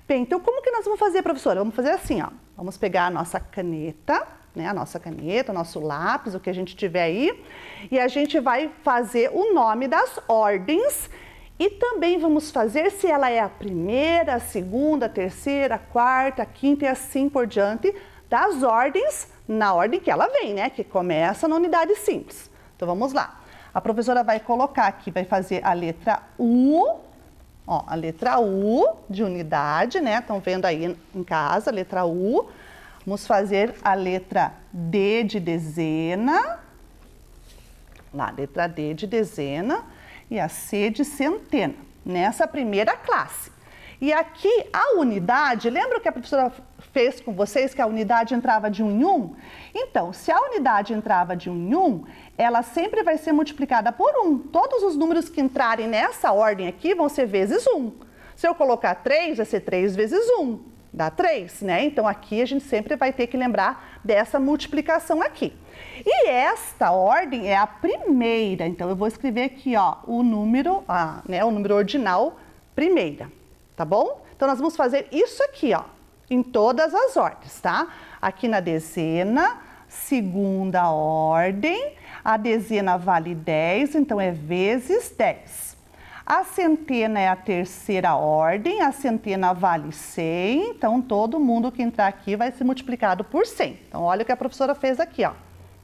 Speaker 3: Bem, então como que nós vamos fazer, professora? Vamos fazer assim, ó. Vamos pegar a nossa caneta, né? A nossa caneta, o nosso lápis, o que a gente tiver aí. E a gente vai fazer o nome das ordens. E também vamos fazer se ela é a primeira, a segunda, a terceira, a quarta, a quinta e assim por diante, das ordens, na ordem que ela vem, né? Que começa na unidade simples. Então vamos lá. A professora vai colocar aqui, vai fazer a letra U. Ó, a letra U de unidade, né? Estão vendo aí em casa, a letra U. Vamos fazer a letra D de dezena. Lá, letra D de dezena e a C de centena, nessa primeira classe. E aqui a unidade, lembra que a professora fez com vocês que a unidade entrava de 1 em 1? Então, se a unidade entrava de 1 em 1, ela sempre vai ser multiplicada por 1. Todos os números que entrarem nessa ordem aqui vão ser vezes 1. Se eu colocar 3, vai ser 3 vezes 1. Dá 3, né? Então aqui a gente sempre vai ter que lembrar dessa multiplicação aqui. E esta ordem é a primeira, então eu vou escrever aqui, ó, o número ordinal primeira, tá bom? Então nós vamos fazer isso aqui, ó, em todas as ordens, tá? Aqui na dezena, segunda ordem, a dezena vale 10, então é vezes 10. A centena é a terceira ordem, a centena vale 100, então todo mundo que entrar aqui vai ser multiplicado por 100. Então olha o que a professora fez aqui, ó.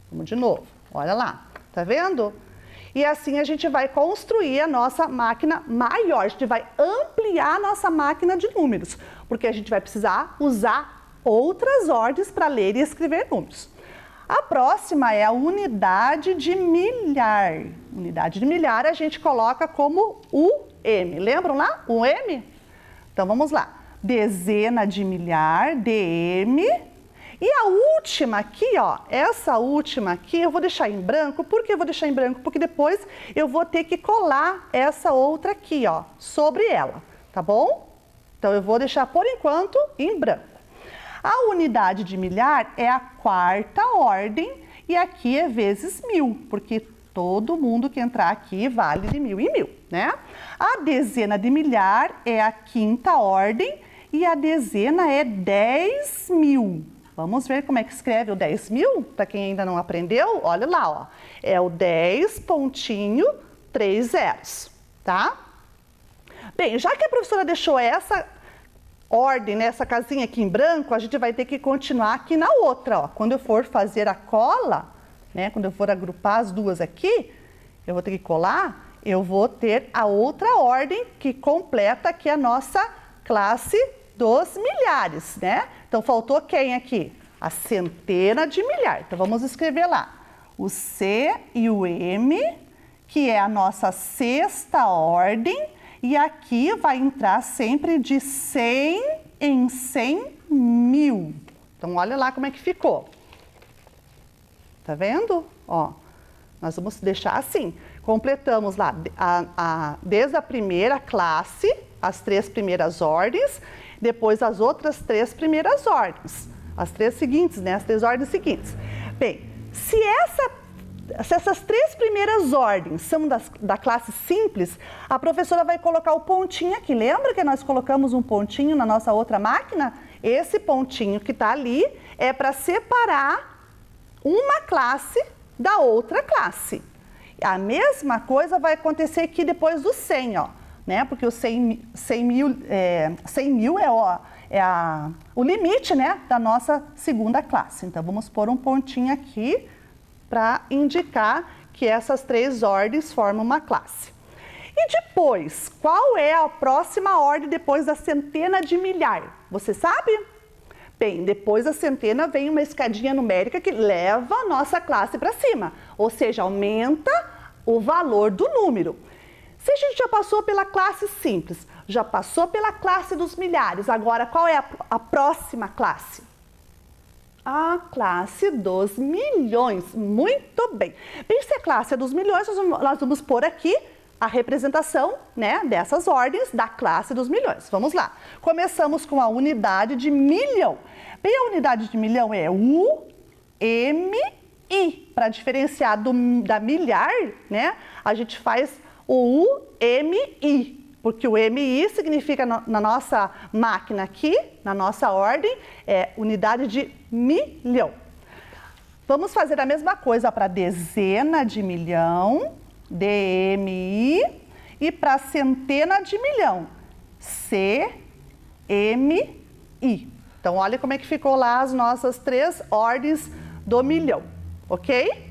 Speaker 3: Vamos de novo, olha lá, tá vendo? E assim a gente vai construir a nossa máquina maior, a gente vai ampliar a nossa máquina de números, porque a gente vai precisar usar outras ordens para ler e escrever números. A próxima é a unidade de milhar. Unidade de milhar a gente coloca como UM. Lembram lá? UM? Então vamos lá. Dezena de milhar, DM. E a última aqui, ó, essa última aqui eu vou deixar em branco. Por que eu vou deixar em branco? Porque depois eu vou ter que colar essa outra aqui, ó, sobre ela, tá bom? Então eu vou deixar por enquanto em branco. A unidade de milhar é a quarta ordem e aqui é vezes 1000, porque todo mundo que entrar aqui vale de 1000 em 1000, né? A dezena de milhar é a quinta ordem e a dezena é 10.000. Vamos ver como é que escreve o 10.000? Para quem ainda não aprendeu, olha lá, ó. É o 10 pontinho 3 zeros, tá? Bem, já que a professora deixou essa ordem, nessa casinha aqui em branco, a gente vai ter que continuar aqui na outra, ó. Quando eu for fazer a cola, né, quando eu for agrupar as duas aqui, eu vou ter que colar, eu vou ter a outra ordem que completa aqui a nossa classe dos milhares, né? Então faltou quem aqui? A centena de milhar. Então vamos escrever lá o C e o M, que é a nossa sexta ordem. E aqui vai entrar sempre de 100 em 100.000. Então, olha lá como é que ficou. Tá vendo? Ó, nós vamos deixar assim. Completamos lá desde a primeira classe, as 3 primeiras ordens, depois as outras 3 primeiras ordens. As 3 seguintes, né? As 3 ordens seguintes. Bem, se essas 3 primeiras ordens são da classe simples, a professora vai colocar o pontinho aqui. Lembra que nós colocamos um pontinho na nossa outra máquina? Esse pontinho que está ali é para separar uma classe da outra classe. A mesma coisa vai acontecer aqui depois do 100, ó, né? Porque o 100.000 é o limite, né, da nossa segunda classe. Então vamos pôr um pontinho aqui para indicar que essas 3 ordens formam uma classe. E depois, qual é a próxima ordem depois da centena de milhar? Você sabe? Bem, depois da centena vem uma escadinha numérica que leva a nossa classe para cima, ou seja, aumenta o valor do número. Se a gente já passou pela classe simples, já passou pela classe dos milhares, agora qual é a próxima classe? A classe dos milhões. Muito bem. Bem, se a classe é dos milhões, nós vamos pôr aqui a representação, né, dessas ordens da classe dos milhões. Vamos lá. Começamos com a unidade de milhão. Bem, a unidade de milhão é UMI. Para diferenciar da milhar, né, a gente faz o UMI. Porque o MI significa, na nossa máquina aqui, na nossa ordem, é unidade de milhão. Vamos fazer a mesma coisa para dezena de milhão, DMI, e para centena de milhão, CMI. Então, olha como é que ficou lá as nossas 3 ordens do milhão, ok?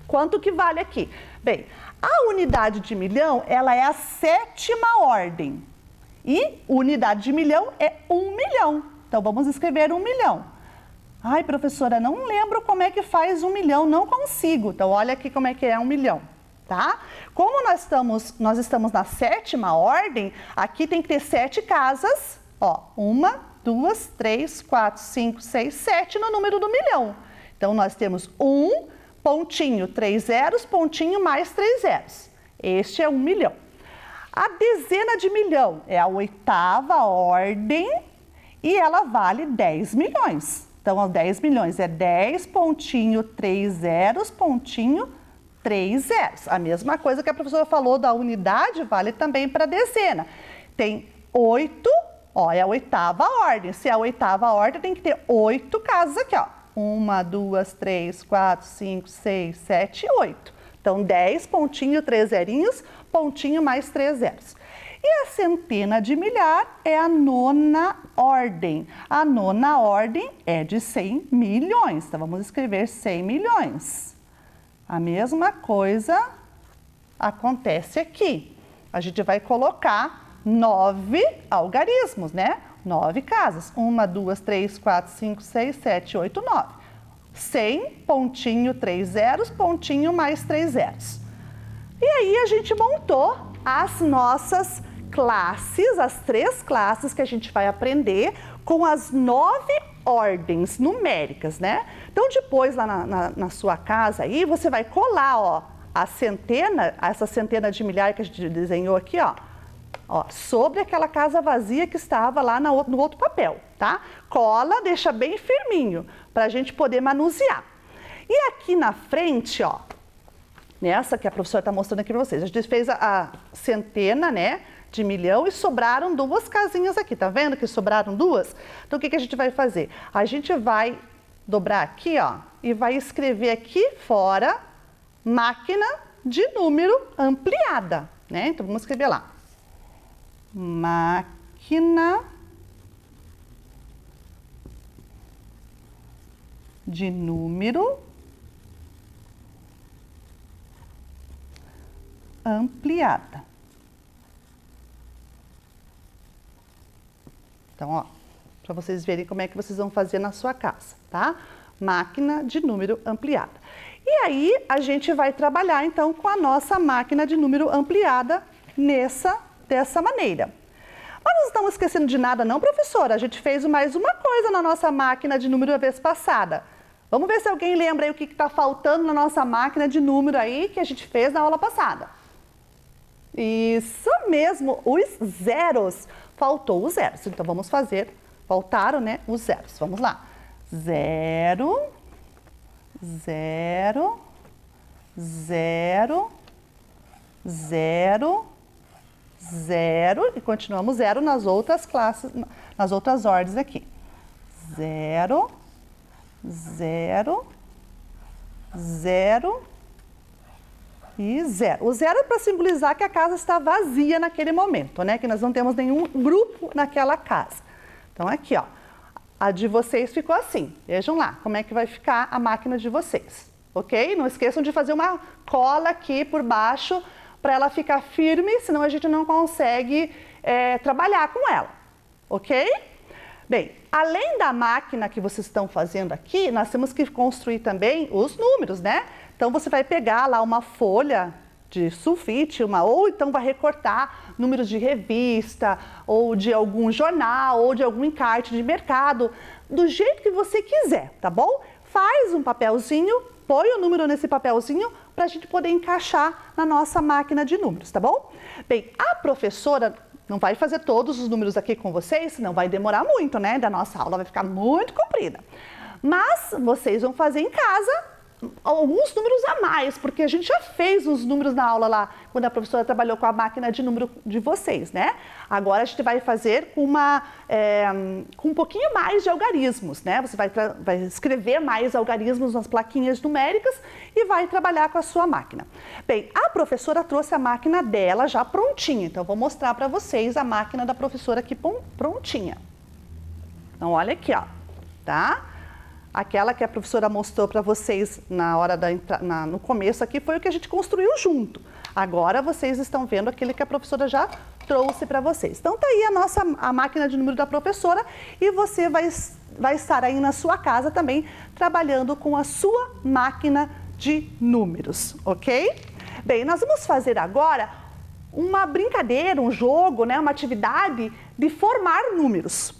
Speaker 3: Quanto que vale aqui? Bem, a unidade de milhão, ela é a 7ª ordem. E unidade de milhão é 1 milhão. Então, vamos escrever 1 milhão. Ai, professora, não lembro como é que faz 1 milhão, não consigo. Então, olha aqui como é que é 1 milhão, tá? Como nós estamos na 7ª ordem, aqui tem que ter 7 casas. Ó, 1, 2, 3, 4, 5, 6, 7 no número do milhão. Então, nós temos 1, pontinho, 3 zeros, pontinho mais 3 zeros. Este é 1 milhão. A dezena de milhão é a 8ª ordem e ela vale 10 milhões. Então, 10 milhões é 10 pontinho 3 zeros, pontinho 3 zeros. A mesma coisa que a professora falou da unidade vale também para a dezena. Tem 8, ó, é a oitava ordem. Se é a oitava ordem, tem que ter 8 casas aqui, ó. 1, 2, 3, 4, 5, 6, 7, 8. Então, 10, pontinho, 3 zerinhos, pontinho mais 3 zeros. E a centena de milhar é a nona ordem. A nona ordem é de 100 milhões. Então, vamos escrever 100 milhões. A mesma coisa acontece aqui. A gente vai colocar 9 algarismos, né? 9 casas. 1, 2, 3, 4, 5, 6, 7, 8, 9. 100, pontinho, 3 zeros, pontinho mais 3 zeros. E aí a gente montou as nossas classes, as 3 classes que a gente vai aprender com as 9 ordens numéricas, né? Então, depois lá na sua casa aí, você vai colar, ó, a centena, essa centena de milhar que a gente desenhou aqui, ó, sobre aquela casa vazia que estava lá no outro papel, tá? Cola, deixa bem firminho, para a gente poder manusear. E aqui na frente, ó, nessa que a professora está mostrando aqui para vocês, a gente fez a centena, né, de milhão e sobraram 2 casinhas aqui, tá vendo que sobraram 2? Então, o que a gente vai fazer? A gente vai dobrar aqui, ó, e vai escrever aqui fora, máquina de número ampliada, né? Então, vamos escrever lá. Máquina de número ampliada. Então, ó, para vocês verem como é que vocês vão fazer na sua casa, tá? Máquina de número ampliada. E aí, a gente vai trabalhar, então, com a nossa máquina de número ampliada dessa maneira. Mas não estamos esquecendo de nada não, professora? A gente fez mais uma coisa na nossa máquina de número a vez passada. Vamos ver se alguém lembra aí o que está faltando na nossa máquina de número aí que a gente fez na aula passada. Isso mesmo, os zeros. Faltou os zeros. Então, vamos fazer, faltaram, né, os zeros. Vamos lá. 0, 0, 0, 0, 0 e continuamos 0 nas outras classes, nas outras ordens aqui. 0, 0, 0 e 0. O 0 é para simbolizar que a casa está vazia naquele momento, né? Que nós não temos nenhum grupo naquela casa. Então, aqui, ó. A de vocês ficou assim. Vejam lá como é que vai ficar a máquina de vocês, ok? Não esqueçam de fazer uma cola aqui por baixo para ela ficar firme, senão a gente não consegue trabalhar com ela, ok? Bem, além da máquina que vocês estão fazendo aqui, nós temos que construir também os números, né? Então, você vai pegar lá uma folha de sulfite, ou então vai recortar números de revista, ou de algum jornal, ou de algum encarte de mercado, do jeito que você quiser, tá bom? Faz um papelzinho, põe o número nesse papelzinho para a gente poder encaixar na nossa máquina de números, tá bom? Bem, a professora não vai fazer todos os números aqui com vocês, senão vai demorar muito, né? Da nossa aula vai ficar muito comprida. Mas vocês vão fazer em casa alguns números a mais, porque a gente já fez os números na aula lá, quando a professora trabalhou com a máquina de número de vocês, né? Agora a gente vai fazer com um pouquinho mais de algarismos, né? Você vai escrever mais algarismos nas plaquinhas numéricas e vai trabalhar com a sua máquina. Bem, a professora trouxe a máquina dela já prontinha, então eu vou mostrar para vocês a máquina da professora aqui prontinha. Então, olha aqui, ó, tá? Aquela que a professora mostrou para vocês na hora no começo aqui foi o que a gente construiu junto. Agora vocês estão vendo aquele que a professora já trouxe para vocês. Então tá aí a máquina de número da professora e você vai estar aí na sua casa também trabalhando com a sua máquina de números, ok? Bem, nós vamos fazer agora uma brincadeira, um jogo, né, uma atividade de formar números.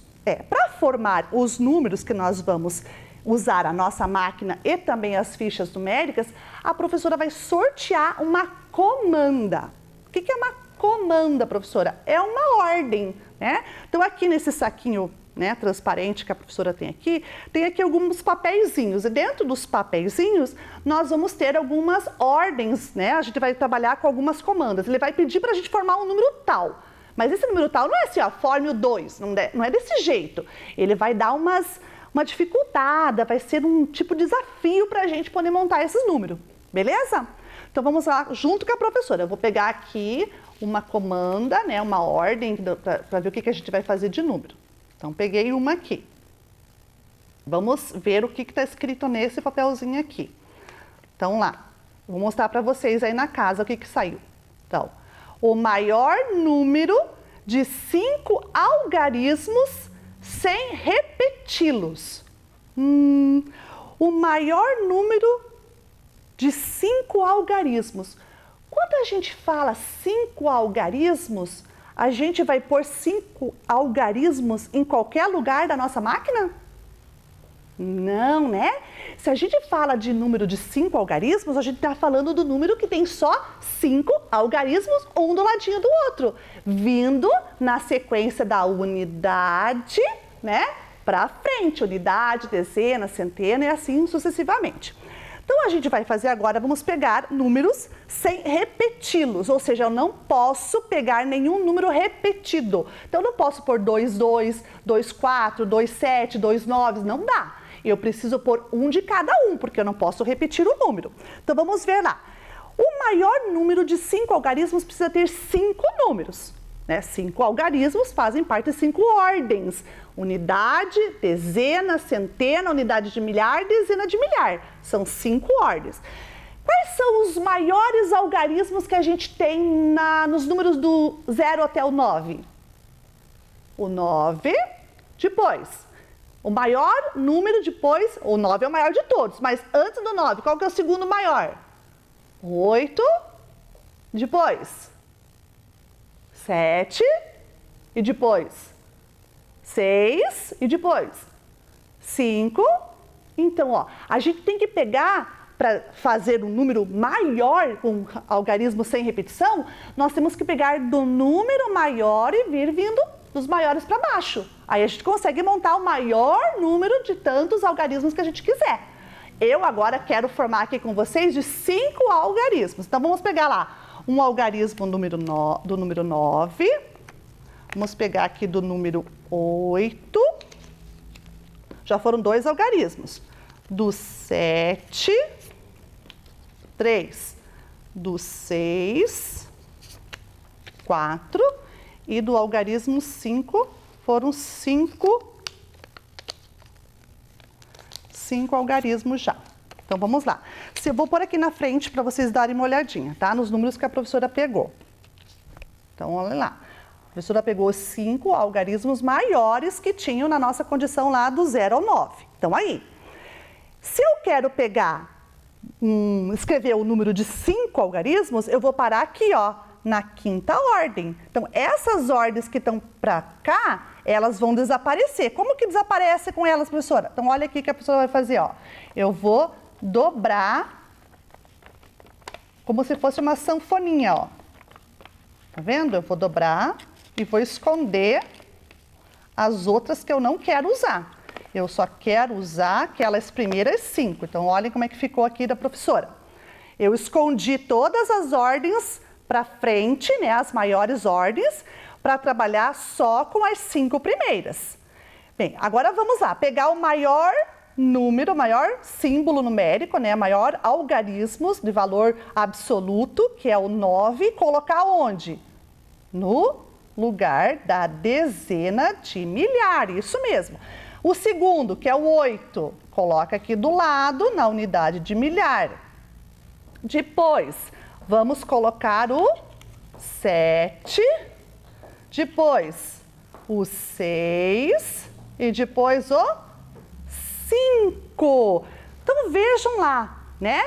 Speaker 3: Para formar os números que nós vamos usar a nossa máquina e também as fichas numéricas, a professora vai sortear uma comanda. O que é uma comanda, professora? É uma ordem, né? Então, aqui nesse saquinho né, transparente que a professora tem aqui alguns papeizinhos. E dentro dos papeizinhos, nós vamos ter algumas ordens, né? A gente vai trabalhar com algumas comandas. Ele vai pedir para a gente formar um número tal. Mas esse número tal não é assim, ó, forme o 2, não é desse jeito. Ele vai dar uma dificultada, vai ser um tipo de desafio para a gente poder montar esses números, beleza? Então vamos lá, junto com a professora. Eu vou pegar aqui uma comanda, né, uma ordem, para ver o que a gente vai fazer de número. Então peguei uma aqui. Vamos ver o que está escrito nesse papelzinho aqui. Então lá, vou mostrar para vocês aí na casa o que saiu. Então, o maior número de 5 algarismos sem repeti-los. O maior número de 5 algarismos. Quando a gente fala 5 algarismos, a gente vai pôr 5 algarismos em qualquer lugar da nossa máquina? Não, né? Se a gente fala de número de 5 algarismos, a gente está falando do número que tem só 5 algarismos, um do ladinho do outro, vindo na sequência da unidade, né, para frente, unidade, dezena, centena e assim sucessivamente. Então a gente vai fazer agora, vamos pegar números sem repeti-los, ou seja, eu não posso pegar nenhum número repetido. Então eu não posso pôr 2, 2, 2, 4, 2, 7, 2, 9, não dá. Eu preciso pôr um de cada um, porque eu não posso repetir o número. Então vamos ver lá. O maior número de 5 algarismos precisa ter 5 números. 5 algarismos fazem parte de 5 ordens. Unidade, dezena, centena, unidade de milhar, dezena de milhar. São 5 ordens. Quais são os maiores algarismos que a gente tem nos números do 0 até o 9? O 9, depois. O maior número depois, o 9 é o maior de todos, mas antes do 9, qual que é o segundo maior? 8, depois 7, e depois 6, e depois 5. Então, ó, a gente tem que pegar, para fazer um número maior, com algarismo sem repetição, nós temos que pegar do número maior e vir vindo dos maiores para baixo. Aí a gente consegue montar o maior número de tantos algarismos que a gente quiser. Eu agora quero formar aqui com vocês de 5 algarismos. Então vamos pegar lá um algarismo do número 9. Vamos pegar aqui do número 8. Já foram 2 algarismos. Do 7. 3. Do 6. 4. E do algarismo 5, foram 5 algarismos já. Então, vamos lá. Eu vou pôr aqui na frente para vocês darem uma olhadinha, tá? Nos números que a professora pegou. Então, olha lá. A professora pegou 5 algarismos maiores que tinham na nossa condição lá do 0 ao 9. Então, aí. Se eu quero pegar, escrever o número de 5 algarismos, eu vou parar aqui, ó, na 5ª ordem. Então, essas ordens que estão para cá, elas vão desaparecer. Como que desaparece com elas, professora? Então, olha aqui que a professora vai fazer, ó. Eu vou dobrar como se fosse uma sanfoninha, ó. Tá vendo? Eu vou dobrar e vou esconder as outras que eu não quero usar. Eu só quero usar aquelas primeiras 5. Então, olhem como é que ficou aqui da professora. Eu escondi todas as ordens para frente, né, as maiores ordens, para trabalhar só com as 5 primeiras. Bem, agora vamos lá, pegar o maior número, o maior símbolo numérico, né, maior algarismos de valor absoluto, que é o 9, e colocar onde? No lugar da dezena de milhar, isso mesmo. O segundo, que é o 8, coloca aqui do lado, na unidade de milhar. Depois, vamos colocar o 7, depois o 6 e depois o 5. Então vejam lá, né?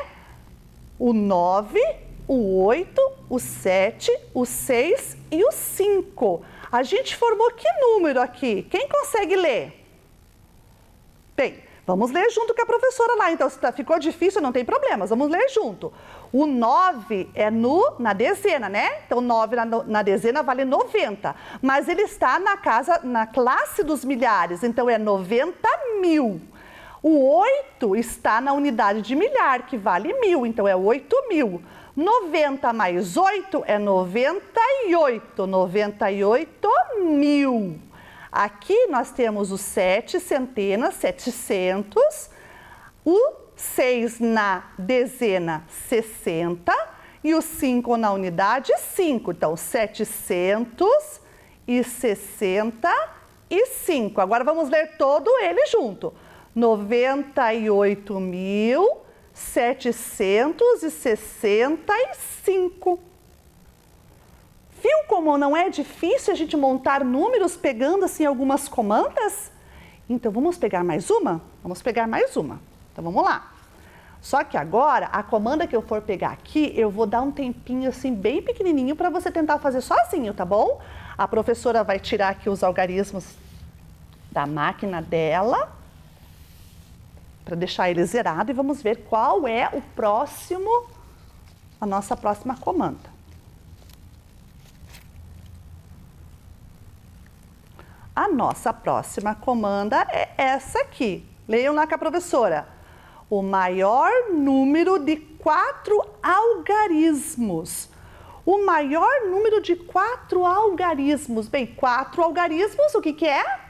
Speaker 3: O 9, o 8, o 7, o 6 e o 5. A gente formou que número aqui? Quem consegue ler? Bem, Vamos ler junto com a professora lá. Então, se ficou difícil, não tem problemas. Vamos ler junto. O 9 é na dezena, né? Então, 9 na dezena vale 90. Mas ele está na classe dos milhares. Então, é 90.000. O 8 está na unidade de milhar, que vale 1.000. Então, é 8.000. 90 mais 8 é 98. 98.000. Aqui nós temos os 7 centenas, 700, o 6 na dezena, 60, e o 5 na unidade, 5. Então, 765. Agora vamos ler todo ele junto. 98.765. Viu como não é difícil a gente montar números pegando assim algumas comandas? Então vamos pegar mais uma? Vamos pegar mais uma. Então vamos lá. Só que agora, a comanda que eu for pegar aqui, eu vou dar um tempinho assim bem pequenininho para você tentar fazer sozinho, tá bom? A professora vai tirar aqui os algarismos da máquina dela, para deixar ele zerado, e vamos ver qual é a nossa próxima comanda. A nossa próxima comanda é essa aqui. Leiam lá com a professora. O maior número de 4 algarismos. O maior número de 4 algarismos. Bem, 4 algarismos, o que é?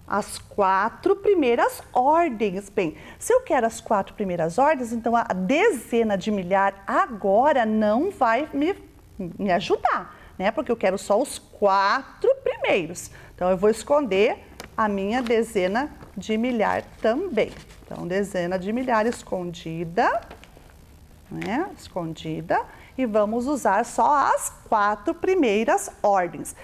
Speaker 3: As 4 primeiras ordens. Bem, se eu quero as 4 primeiras ordens, então a dezena de milhar agora não vai me ajudar, né? Porque eu quero só os 4 primeiros. Então, eu vou esconder a minha dezena de milhar também. Então, dezena de milhar escondida, né? Escondida. E vamos usar só as 4 primeiras ordens.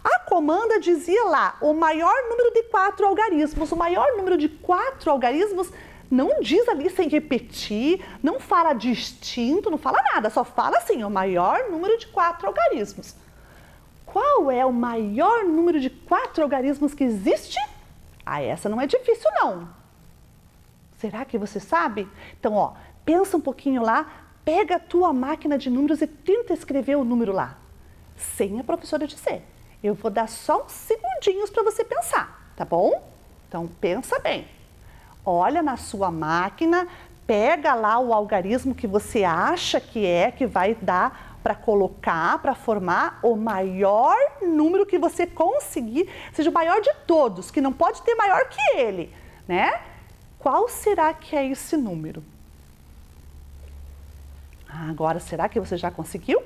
Speaker 3: A comanda dizia lá, o maior número de 4 algarismos. O maior número de 4 algarismos não diz ali sem repetir, não fala distinto, não fala nada. Só fala assim, o maior número de 4 algarismos. Qual é o maior número de 4 algarismos que existe? Ah, essa não é difícil não. Será que você sabe? Então, ó, pensa um pouquinho lá, pega a tua máquina de números e tenta escrever o número lá, sem a professora dizer. Eu vou dar só uns segundinhos para você pensar, tá bom? Então, pensa bem. Olha na sua máquina, pega lá o algarismo que você acha que vai dar para colocar, para formar o maior número que você conseguir, seja o maior de todos, que não pode ter maior que ele, né? Qual será que é esse número? Agora, será que você já conseguiu?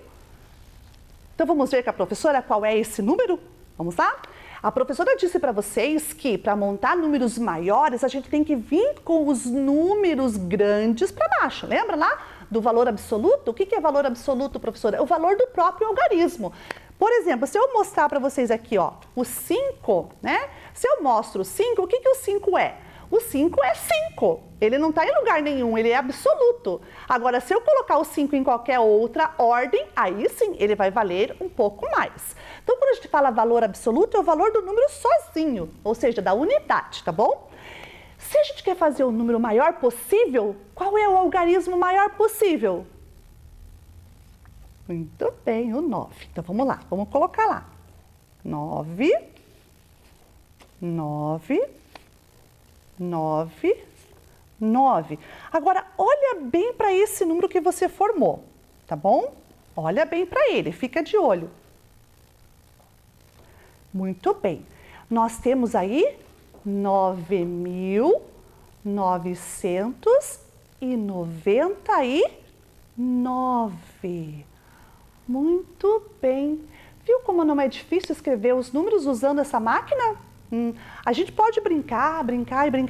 Speaker 3: Então, vamos ver com a professora qual é esse número? Vamos lá? A professora disse para vocês que para montar números maiores, a gente tem que vir com os números grandes para baixo. Lembra lá do valor absoluto? O que é valor absoluto, professora? É o valor do próprio algarismo. Por exemplo, se eu mostrar para vocês aqui, ó, o 5, né? Se eu mostro o 5, o que o 5 é? O 5 é 5, ele não está em lugar nenhum, ele é absoluto. Agora, se eu colocar o 5 em qualquer outra ordem, aí sim, ele vai valer um pouco mais. Então, quando a gente fala valor absoluto, é o valor do número sozinho, ou seja, da unidade, tá bom? Se a gente quer fazer o número maior possível, qual é o algarismo maior possível? Muito bem, o 9. Então, vamos lá, vamos colocar lá. 9, 9... 9, 9. Agora, olha bem para esse número que você formou, tá bom? Olha bem para ele, fica de olho. Muito bem. Nós temos aí 9.999. Muito bem. Viu como não é difícil escrever os números usando essa máquina? A gente pode brincar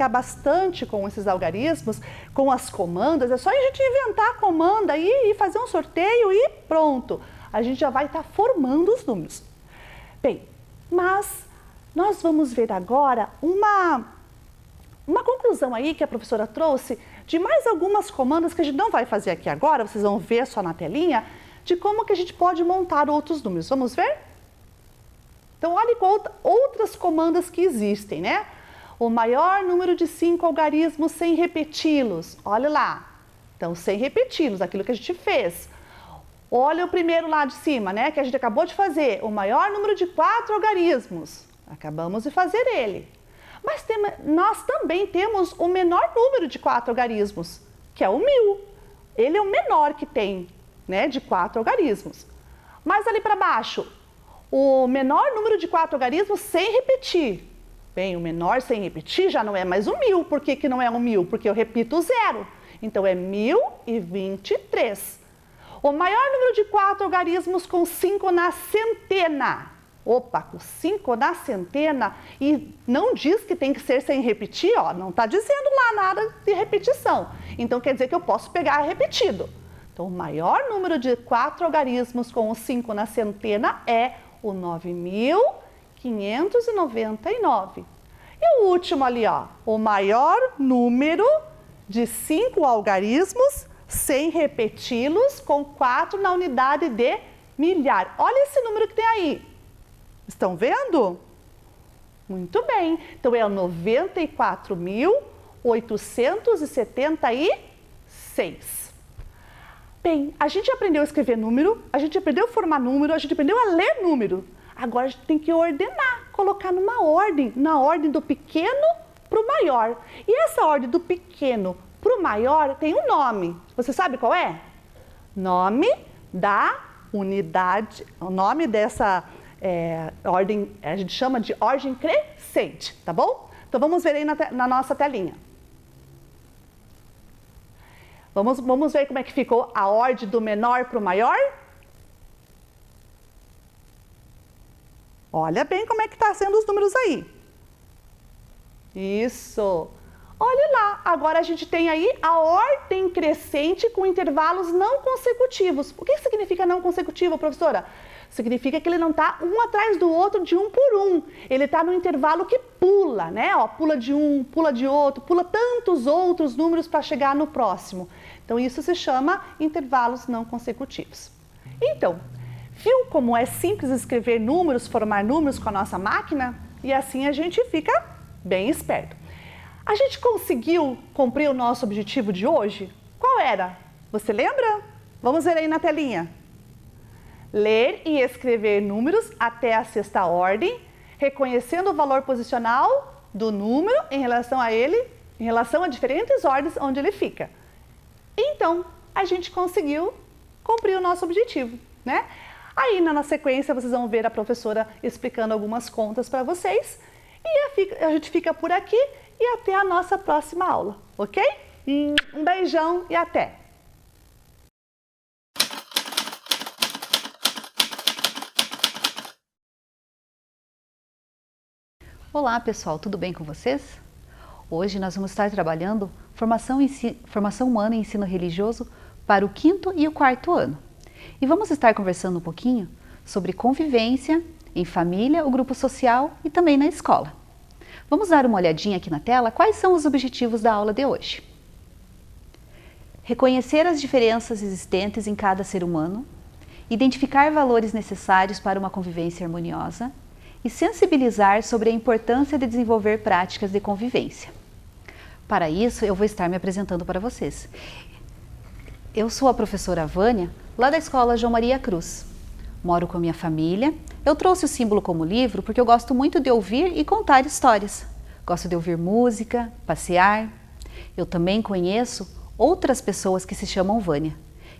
Speaker 3: bastante com esses algarismos, com as comandas. É só a gente inventar a comanda aí e fazer um sorteio e pronto. A gente já vai estar formando os números. Bem, mas nós vamos ver agora uma conclusão aí que a professora trouxe de mais algumas comandas que a gente não vai fazer aqui agora, vocês vão ver só na telinha, de como que a gente pode montar outros números. Vamos ver? Então, olhe com outras comandas que existem, né? o maior número de 5 algarismos sem repeti-los. Olha lá. Então, sem repeti-los, aquilo que a gente fez. Olha o primeiro lá de cima, né? Que a gente acabou de fazer. O maior número de 4 algarismos. Acabamos de fazer ele. Mas nós também temos o menor número de 4 algarismos, que é o 1000. Ele é o menor que tem, né? De 4 algarismos. Mas ali para baixo, o menor número de 4 algarismos sem repetir. Bem, o menor sem repetir já não é mais o 1000. Por que não é o 1000? Porque eu repito o 0. Então, é 1023. O maior número de 4 algarismos com 5 na centena. Opa, com 5 na centena. E não diz que tem que ser sem repetir, ó. Não está dizendo lá nada de repetição. Então, quer dizer que eu posso pegar repetido. Então, o maior número de 4 algarismos com o 5 na centena é o 9.599. E o último ali, ó, o maior número de 5 algarismos sem repeti-los com 4 na unidade de milhar. Olha esse número que tem aí. Estão vendo? Muito bem. Então, é o 94.876. Bem, a gente aprendeu a escrever número, a gente aprendeu a formar número, a gente aprendeu a ler número. Agora a gente tem que ordenar, colocar numa ordem, na ordem do pequeno para o maior. E essa ordem do pequeno para o maior tem um nome. Você sabe qual é? Nome da unidade, o nome dessa ordem, a gente chama de ordem crescente, tá bom? Então vamos ver aí na nossa telinha. Vamos ver como é que ficou a ordem do menor para o maior? Olha bem como é que está sendo os números aí. Isso. Olha lá, agora a gente tem aí a ordem crescente com intervalos não consecutivos. O que significa não consecutivo, professora? Significa que ele não está um atrás do outro de um por um. Ele está no intervalo que pula, né? Ó, pula de um, pula de outro, pula tantos outros números para chegar no próximo. Então, isso se chama intervalos não consecutivos. Então, viu como é simples escrever números, formar números com a nossa máquina? E assim a gente fica bem esperto. A gente conseguiu cumprir o nosso objetivo de hoje? Qual era? Você lembra? Vamos ver aí na telinha. Ler e escrever números até a sexta ordem, reconhecendo o valor posicional do número em relação a ele, em relação a diferentes ordens onde ele fica. Então, a gente conseguiu cumprir o nosso objetivo, né? Aí, na sequência, vocês vão ver a professora explicando algumas contas para vocês. E a gente fica por aqui e até a nossa próxima aula, ok? Um beijão e até!
Speaker 4: Olá pessoal, tudo bem com vocês? Hoje nós vamos estar trabalhando formação humana e ensino religioso para o 5º e o 4º ano. E vamos estar conversando um pouquinho sobre convivência em família, o grupo social e também na escola. Vamos dar uma olhadinha aqui na tela quais são os objetivos da aula de hoje. Reconhecer as diferenças existentes em cada ser humano, identificar valores necessários para uma convivência harmoniosa e sensibilizar sobre a importância de desenvolver práticas de convivência. Para isso, eu vou estar me apresentando para vocês. Eu sou a professora Vânia, lá da Escola João Maria Cruz. Moro com a minha família. Eu trouxe o símbolo como livro porque eu gosto muito de ouvir e contar histórias. Gosto de ouvir música, passear. Eu também conheço outras pessoas que se chamam Vânia,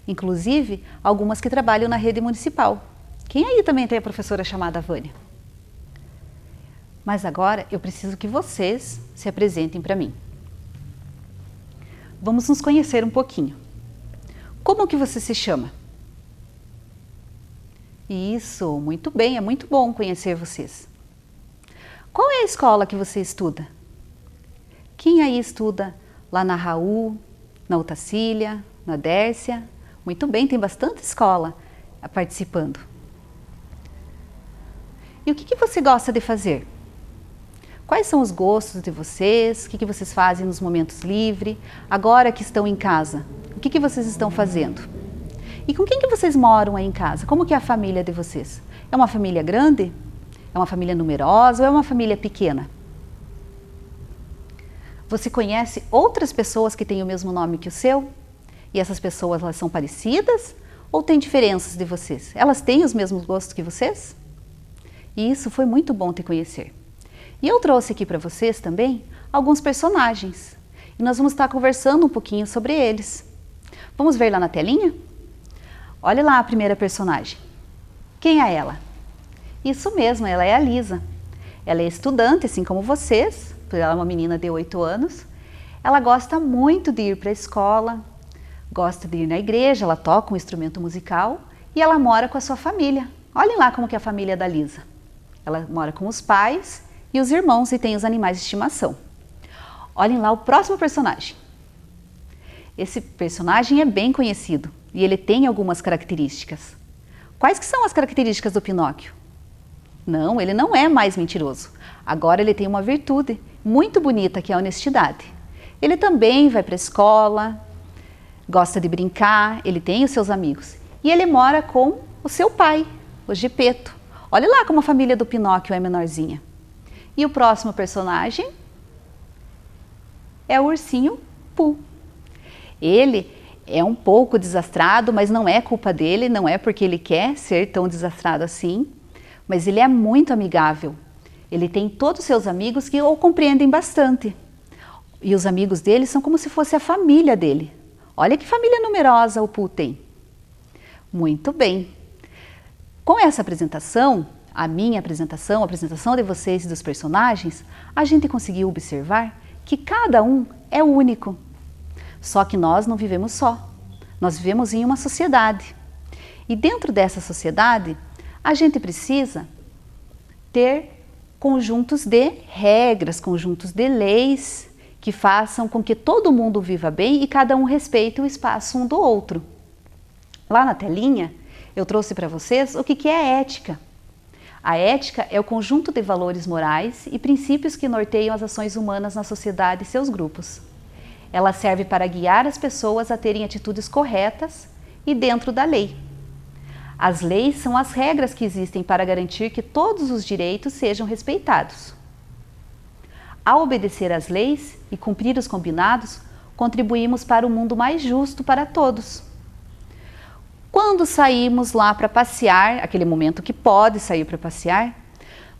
Speaker 4: inclusive algumas que trabalham na rede municipal. Quem aí também tem a professora chamada Vânia? Mas agora eu preciso que vocês se apresentem para mim. Vamos nos conhecer um pouquinho. Como que você se chama? Isso, muito bem, é muito bom conhecer vocês. Qual é a escola que você estuda? Quem aí estuda lá na Raul, na Otacília, na Dércia? Muito bem, tem bastante escola participando. E o que você gosta de fazer? Quais são os gostos de vocês? O que vocês fazem nos momentos livres? Agora que estão em casa, o que vocês estão fazendo? E com quem que vocês moram aí em casa? Como que é a família de vocês? É uma família grande? É uma família numerosa ou é uma família pequena? Você conhece outras pessoas que têm o mesmo nome que o seu? E essas pessoas, elas são parecidas ou têm diferenças de vocês? Elas têm os mesmos gostos que vocês? E isso foi muito bom te conhecer. E eu trouxe aqui para vocês também alguns personagens. E nós vamos estar conversando um pouquinho sobre eles. Vamos ver lá na telinha? Olha lá a primeira personagem. Quem é ela? Isso mesmo, ela é a Lisa. Ela é estudante, assim como vocês, ela é uma menina de 8 anos. Ela gosta muito de ir para a escola, gosta de ir na igreja, ela toca um instrumento musical e ela mora com a sua família. Olhem lá como que é a família da Lisa. Ela mora com os pais e os irmãos e tem os animais de estimação. Olhem lá o próximo personagem. Esse personagem é bem conhecido e ele tem algumas características. Quais que são as características do Pinóquio? Não, ele não é mais mentiroso. Agora ele tem uma virtude muito bonita que é a honestidade. Ele também vai para a escola, gosta de brincar, ele tem os seus amigos. E ele mora com o seu pai, o Gepeto. Olha lá como a família do Pinóquio é menorzinha. E o próximo personagem é o ursinho Pooh. Ele é um pouco desastrado, mas não é culpa dele, não é porque ele quer ser tão desastrado assim, mas ele é muito amigável. Ele tem todos os seus amigos que o compreendem bastante. E os amigos dele são como se fosse a família dele. Olha que família numerosa o Pooh tem. Muito bem. Com essa apresentação, a minha apresentação, a apresentação de vocês e dos personagens, a gente conseguiu observar que cada um é único. Só que nós não vivemos só. Nós vivemos em uma sociedade. E dentro dessa sociedade, a gente precisa ter conjuntos de regras, conjuntos de leis que façam com que todo mundo viva bem e cada um respeite o espaço um do outro. Lá na telinha, eu trouxe para vocês o que é a ética. A ética é o conjunto de valores morais e princípios que norteiam as ações humanas na sociedade e seus grupos. Ela serve para guiar as pessoas a terem atitudes corretas e dentro da lei. As leis são as regras que existem para garantir que todos os direitos sejam respeitados. Ao obedecer às leis e cumprir os combinados, contribuímos para um mundo mais justo para todos. Quando saímos lá para passear, aquele momento que pode sair para passear,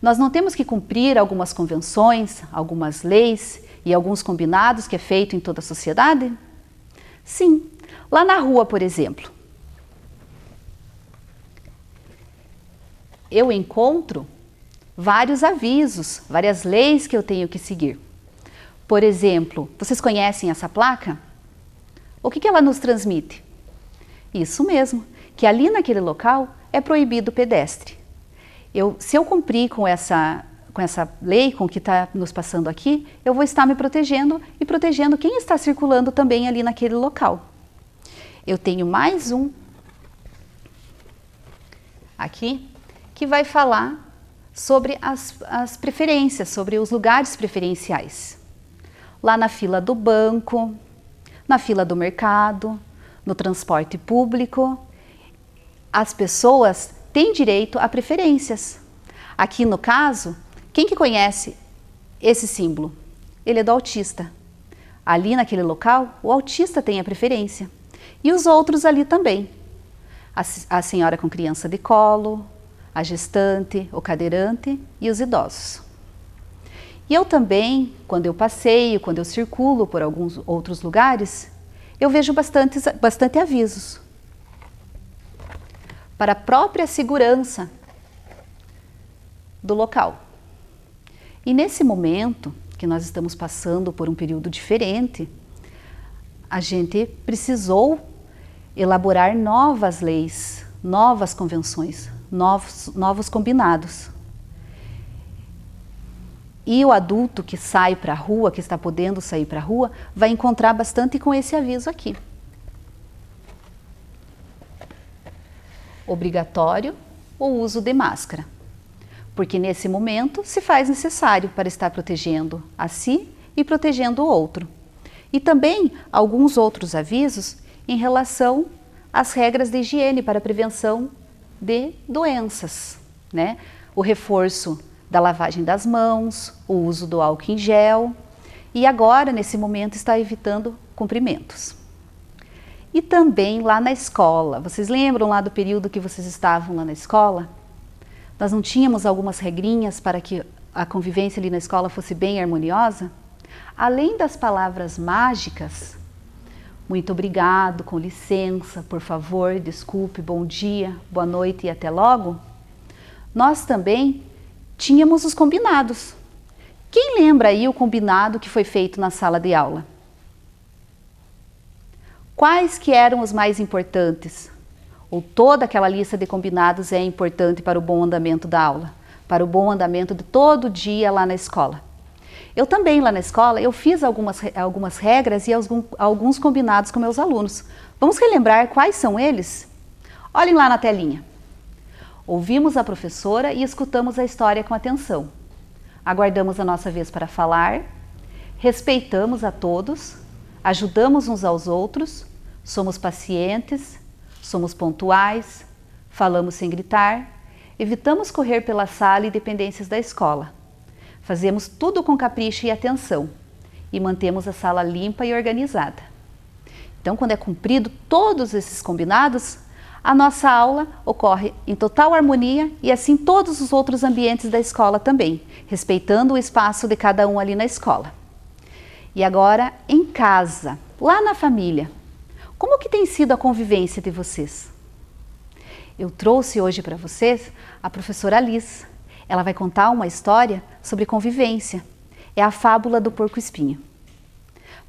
Speaker 4: nós não temos que cumprir algumas convenções, algumas leis e alguns combinados que é feito em toda a sociedade? Sim, lá na rua, por exemplo. Eu encontro vários avisos, várias leis que eu tenho que seguir. Por exemplo, vocês conhecem essa placa? O que ela nos transmite? Isso mesmo, que ali naquele local é proibido o pedestre. Se eu cumprir com essa lei, com o que está nos passando aqui, eu vou estar me protegendo e protegendo quem está circulando também ali naquele local. Eu tenho mais um aqui que vai falar sobre as preferências, sobre os lugares preferenciais. Lá na fila do banco, na fila do mercado, no transporte público, as pessoas têm direito a preferências. Aqui no caso, quem que conhece esse símbolo? Ele é do autista. Ali naquele local, o autista tem a preferência. E os outros ali também. A senhora com criança de colo, a gestante, o cadeirante e os idosos. E eu também, quando eu passeio, quando eu circulo por alguns outros lugares, eu vejo bastante avisos para a própria segurança do local. E nesse momento que nós estamos passando por um período diferente, a gente precisou elaborar novas leis, novas convenções, novos combinados. E o adulto que sai para a rua, que está podendo sair para a rua, vai encontrar bastante com esse aviso aqui. Obrigatório o uso de máscara, porque nesse momento se faz necessário para estar protegendo a si e protegendo o outro. E também alguns outros avisos em relação às regras de higiene para a prevenção de doenças, né? O reforço da lavagem das mãos, o uso do álcool em gel E agora, nesse momento, está evitando cumprimentos. E também lá na escola. Vocês lembram lá do período que vocês estavam lá na escola? Nós não tínhamos algumas regrinhas para que a convivência ali na escola fosse bem harmoniosa? Além das palavras mágicas, muito obrigado, com licença, por favor, desculpe, bom dia, boa noite e até logo, nós também tínhamos os combinados. Quem lembra aí o combinado que foi feito na sala de aula? Quais que eram os mais importantes? Ou toda aquela lista de combinados é importante para o bom andamento da aula, para o bom andamento de todo dia lá na escola? Eu também lá na escola, eu fiz algumas regras e alguns combinados com meus alunos. Vamos relembrar quais são eles? Olhem lá na telinha. Ouvimos a professora e escutamos a história com atenção. Aguardamos a nossa vez para falar, respeitamos a todos, ajudamos uns aos outros, somos pacientes, somos pontuais, falamos sem gritar, evitamos correr pela sala e dependências da escola. Fazemos tudo com capricho e atenção e mantemos a sala limpa e organizada. Então, quando é cumprido todos esses combinados, a nossa aula ocorre em total harmonia e assim todos os outros ambientes da escola também, respeitando o espaço de cada um ali na escola. E agora, em casa, lá na família, como que tem sido a convivência de vocês? Eu trouxe hoje para vocês a professora Liz. Ela vai contar uma história sobre convivência. É a fábula do porco-espinho.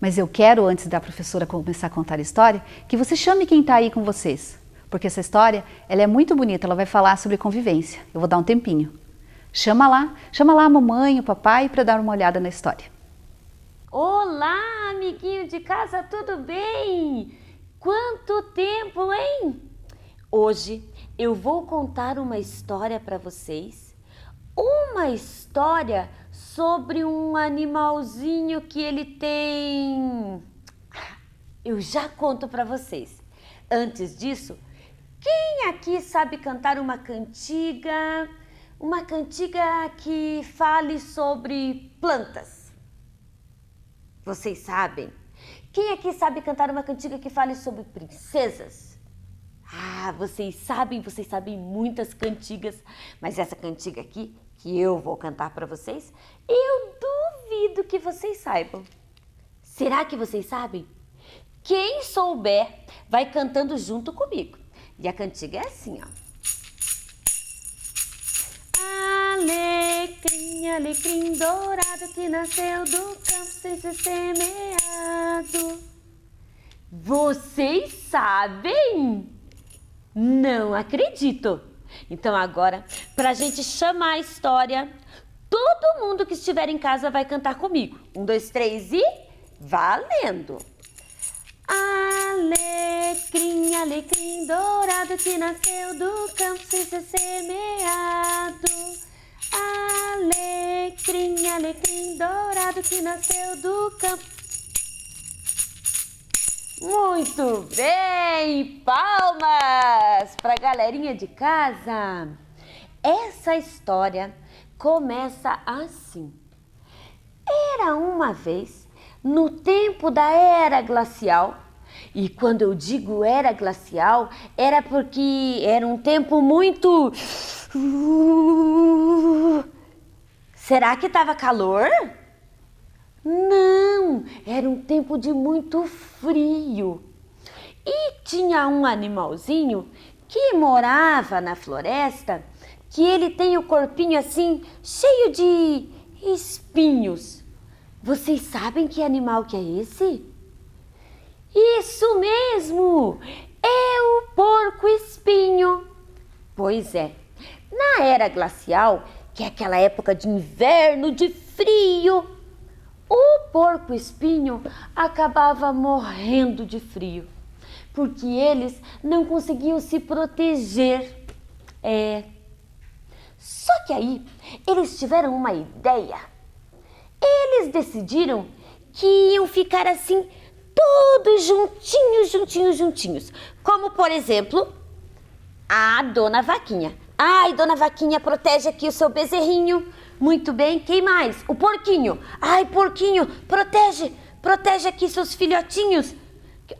Speaker 4: Mas eu quero, antes da professora começar a contar a história, que você chame quem está aí com vocês. Porque essa história, ela é muito bonita, ela vai falar sobre convivência. Eu vou dar um tempinho. Chama lá a mamãe, o papai, para dar uma olhada na história.
Speaker 5: Olá, amiguinho de casa, tudo bem? Quanto tempo, hein? Hoje eu vou contar uma história para vocês. Uma história sobre um animalzinho que ele tem... Eu já conto para vocês. Antes disso, quem aqui sabe cantar uma cantiga que fale sobre plantas? Vocês sabem? Quem aqui sabe cantar uma cantiga que fale sobre princesas? Ah, vocês sabem muitas cantigas, mas essa cantiga aqui, que eu vou cantar para vocês, eu duvido que vocês saibam. Será que vocês sabem? Quem souber, vai cantando junto comigo. E a cantiga é assim, ó. Alecrim, alecrim dourado que nasceu do campo sem ser semeado. Vocês sabem? Não acredito. Então agora, pra gente chamar a história, todo mundo que estiver em casa vai cantar comigo. 1, 2, 3 e valendo! Alecrim, alecrim dourado que nasceu do campo sem ser semeado. Alecrim, alecrim dourado que nasceu do campo. Muito bem! Palmas para a galerinha de casa! Essa história começa assim. Era uma vez, no tempo da Era Glacial, e quando eu digo Era Glacial, era porque era um tempo muito... Será que estava calor? Não, era um tempo de muito frio. E tinha um animalzinho que morava na floresta, que ele tem o corpinho assim, cheio de espinhos. Vocês sabem que animal que é esse? Isso mesmo, é o porco-espinho. Pois é, na Era Glacial, que é aquela época de inverno, de frio, o porco-espinho acabava morrendo de frio, porque eles não conseguiam se proteger. Só que aí eles tiveram uma ideia. Eles decidiram que iam ficar assim, todos juntinhos. Como, por exemplo, a Dona Vaquinha. Ai, Dona Vaquinha, protege aqui o seu bezerrinho, Muito bem, quem mais? O porquinho. Ai, porquinho, protege aqui seus filhotinhos.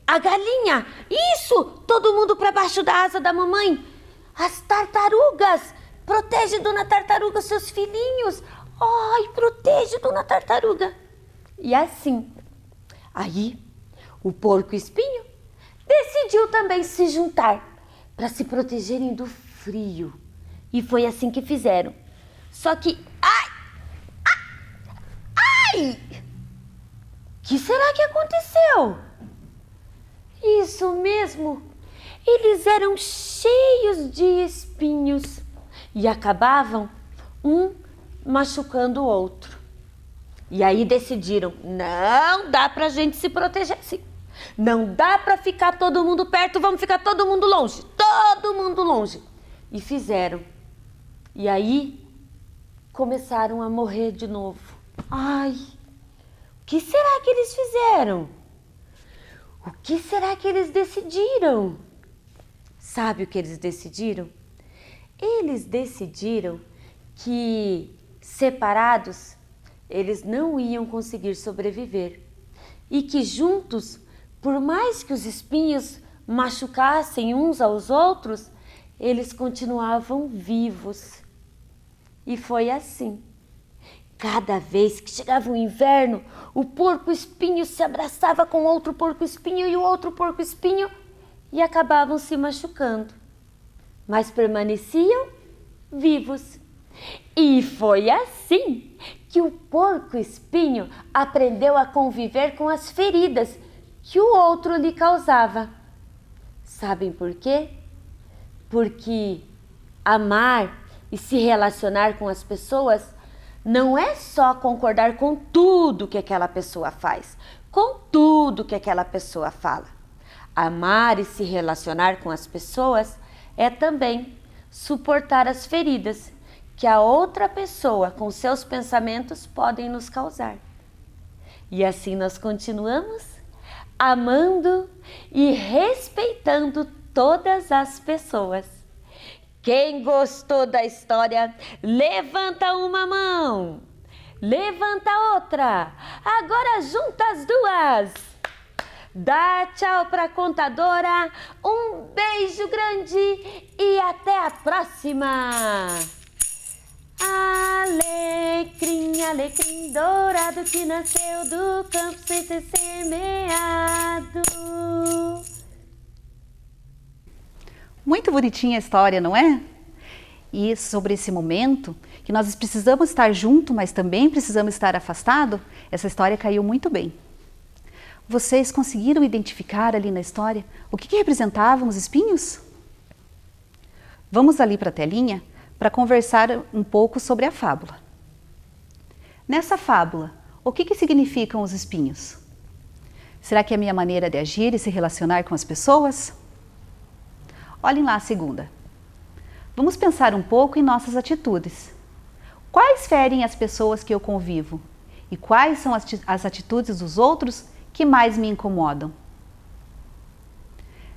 Speaker 5: A galinha. Isso, todo mundo para baixo da asa da mamãe. As tartarugas. Protege, dona tartaruga, seus filhinhos. Ai, protege, dona tartaruga. E assim. Aí, o porco-espinho decidiu também se juntar para se protegerem do frio. E foi assim que fizeram. Só que... Ai! O que será que aconteceu? Isso mesmo. Eles eram cheios de espinhos e acabavam um machucando o outro. E aí decidiram, não dá pra gente se proteger assim. Não dá pra ficar todo mundo perto, vamos ficar todo mundo longe. Todo mundo longe. E fizeram. E aí começaram a morrer de novo. Ai, o que será que eles fizeram? O que será que eles decidiram? Sabe o que eles decidiram? Eles decidiram que separados eles não iam conseguir sobreviver e que juntos, por mais que os espinhos machucassem uns aos outros, eles continuavam vivos. E foi assim. Cada vez que chegava o inverno, o porco-espinho se abraçava com outro porco-espinho e o outro porco-espinho e acabavam se machucando. Mas permaneciam vivos. E foi assim que o porco-espinho aprendeu a conviver com as feridas que o outro lhe causava. Sabem por quê? Porque amar e se relacionar com as pessoas não é só concordar com tudo que aquela pessoa faz, com tudo que aquela pessoa fala. Amar e se relacionar com as pessoas é também suportar as feridas que a outra pessoa com seus pensamentos podem nos causar. E assim nós continuamos amando e respeitando todas as pessoas. Quem gostou da história, levanta uma mão, levanta outra, agora junta as duas. Dá tchau pra contadora, um beijo grande e até a próxima. Alecrim, alecrim dourado que nasceu do campo sem ser semeado.
Speaker 4: Muito bonitinha a história, não é? E sobre esse momento, que nós precisamos estar junto, mas também precisamos estar afastado, essa história caiu muito bem. Vocês conseguiram identificar ali na história o que representavam os espinhos? Vamos ali para a telinha para conversar um pouco sobre a fábula. Nessa fábula, o que significam os espinhos? Será que é a minha maneira de agir e se relacionar com as pessoas? Olhem lá a segunda. Vamos pensar um pouco em nossas atitudes. Quais ferem as pessoas que eu convivo? E quais são as atitudes dos outros que mais me incomodam?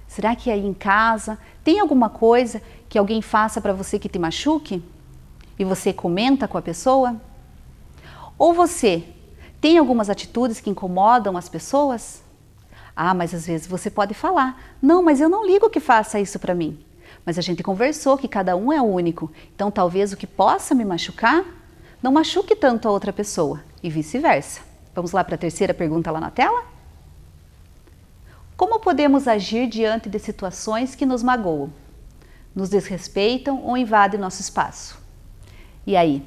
Speaker 4: Será que aí em casa tem alguma coisa que alguém faça para você que te machuque? E você comenta com a pessoa? Ou você tem algumas atitudes que incomodam as pessoas? Ah, mas às vezes você pode falar, não, mas eu não ligo que faça isso para mim. Mas a gente conversou que cada um é único, então talvez o que possa me machucar, não machuque tanto a outra pessoa, e vice-versa. Vamos lá para a terceira pergunta lá na tela? Como podemos agir diante de situações que nos magoam, nos desrespeitam ou invadem nosso espaço? E aí?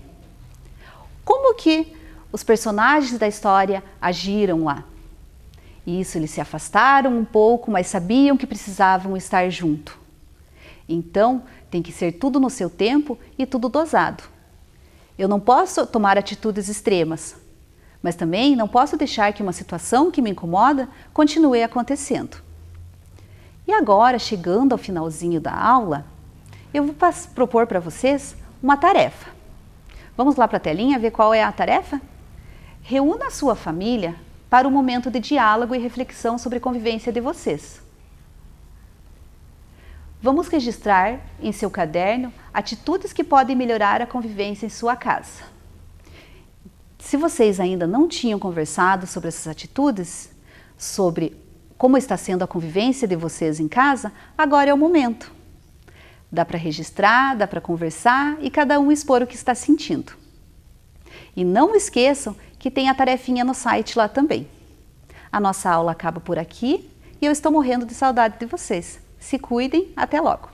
Speaker 4: Como que os personagens da história agiram lá? Isso, eles se afastaram um pouco, mas sabiam que precisavam estar junto. Então, tem que ser tudo no seu tempo e tudo dosado. Eu não posso tomar atitudes extremas, mas também não posso deixar que uma situação que me incomoda continue acontecendo. E agora, chegando ao finalzinho da aula, eu vou propor para vocês uma tarefa. Vamos lá para a telinha ver qual é a tarefa? Reúna a sua família para um momento de diálogo e reflexão sobre a convivência de vocês. Vamos registrar em seu caderno atitudes que podem melhorar a convivência em sua casa. Se vocês ainda não tinham conversado sobre essas atitudes, sobre como está sendo a convivência de vocês em casa, agora é o momento. Dá para registrar, dá para conversar e cada um expor o que está sentindo. E não esqueçam que tem a tarefinha no site lá também. A nossa aula acaba por aqui e eu estou morrendo de saudade de vocês. Se cuidem, até logo!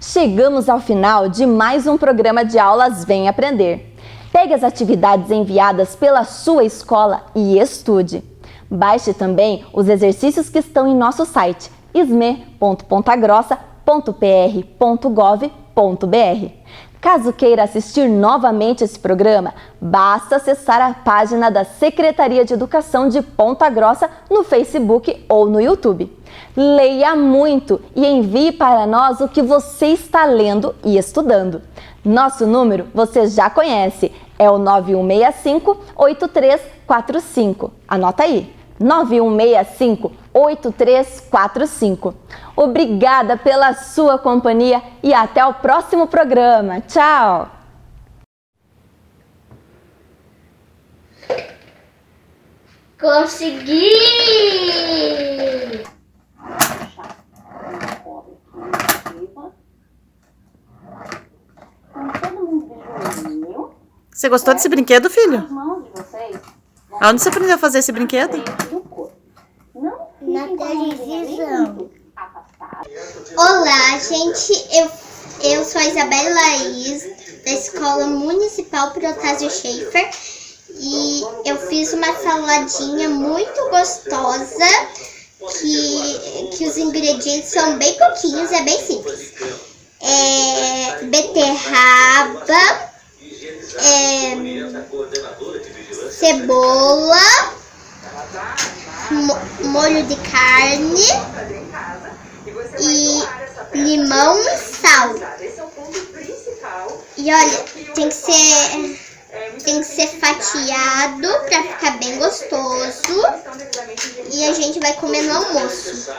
Speaker 1: Chegamos ao final de mais um programa de aulas Vem Aprender. Pegue as atividades enviadas pela sua escola e estude. Baixe também os exercícios que estão em nosso site sme.pontagrossa.pr.gov.br. Caso queira assistir novamente esse programa, basta acessar a página da Secretaria de Educação de Ponta Grossa no Facebook ou no YouTube. Leia muito e envie para nós o que você está lendo e estudando. Nosso número você já conhece, é o 9165-8345. Anota aí, 9165-8345. Obrigada pela sua companhia e até o próximo programa. Tchau!
Speaker 6: Consegui!
Speaker 7: Você gostou desse brinquedo, filho? Onde você aprendeu a fazer esse brinquedo?
Speaker 6: Na televisão. Olá, gente. Eu sou a Isabela Laís, da Escola Municipal Protásio Schaefer. E eu fiz uma saladinha muito gostosa, que os ingredientes são bem pouquinhos, é bem simples. Beterraba, cebola, molho de carne e limão e sal. E olha, tem que ser fatiado para ficar bem gostoso. E a gente vai comer no almoço.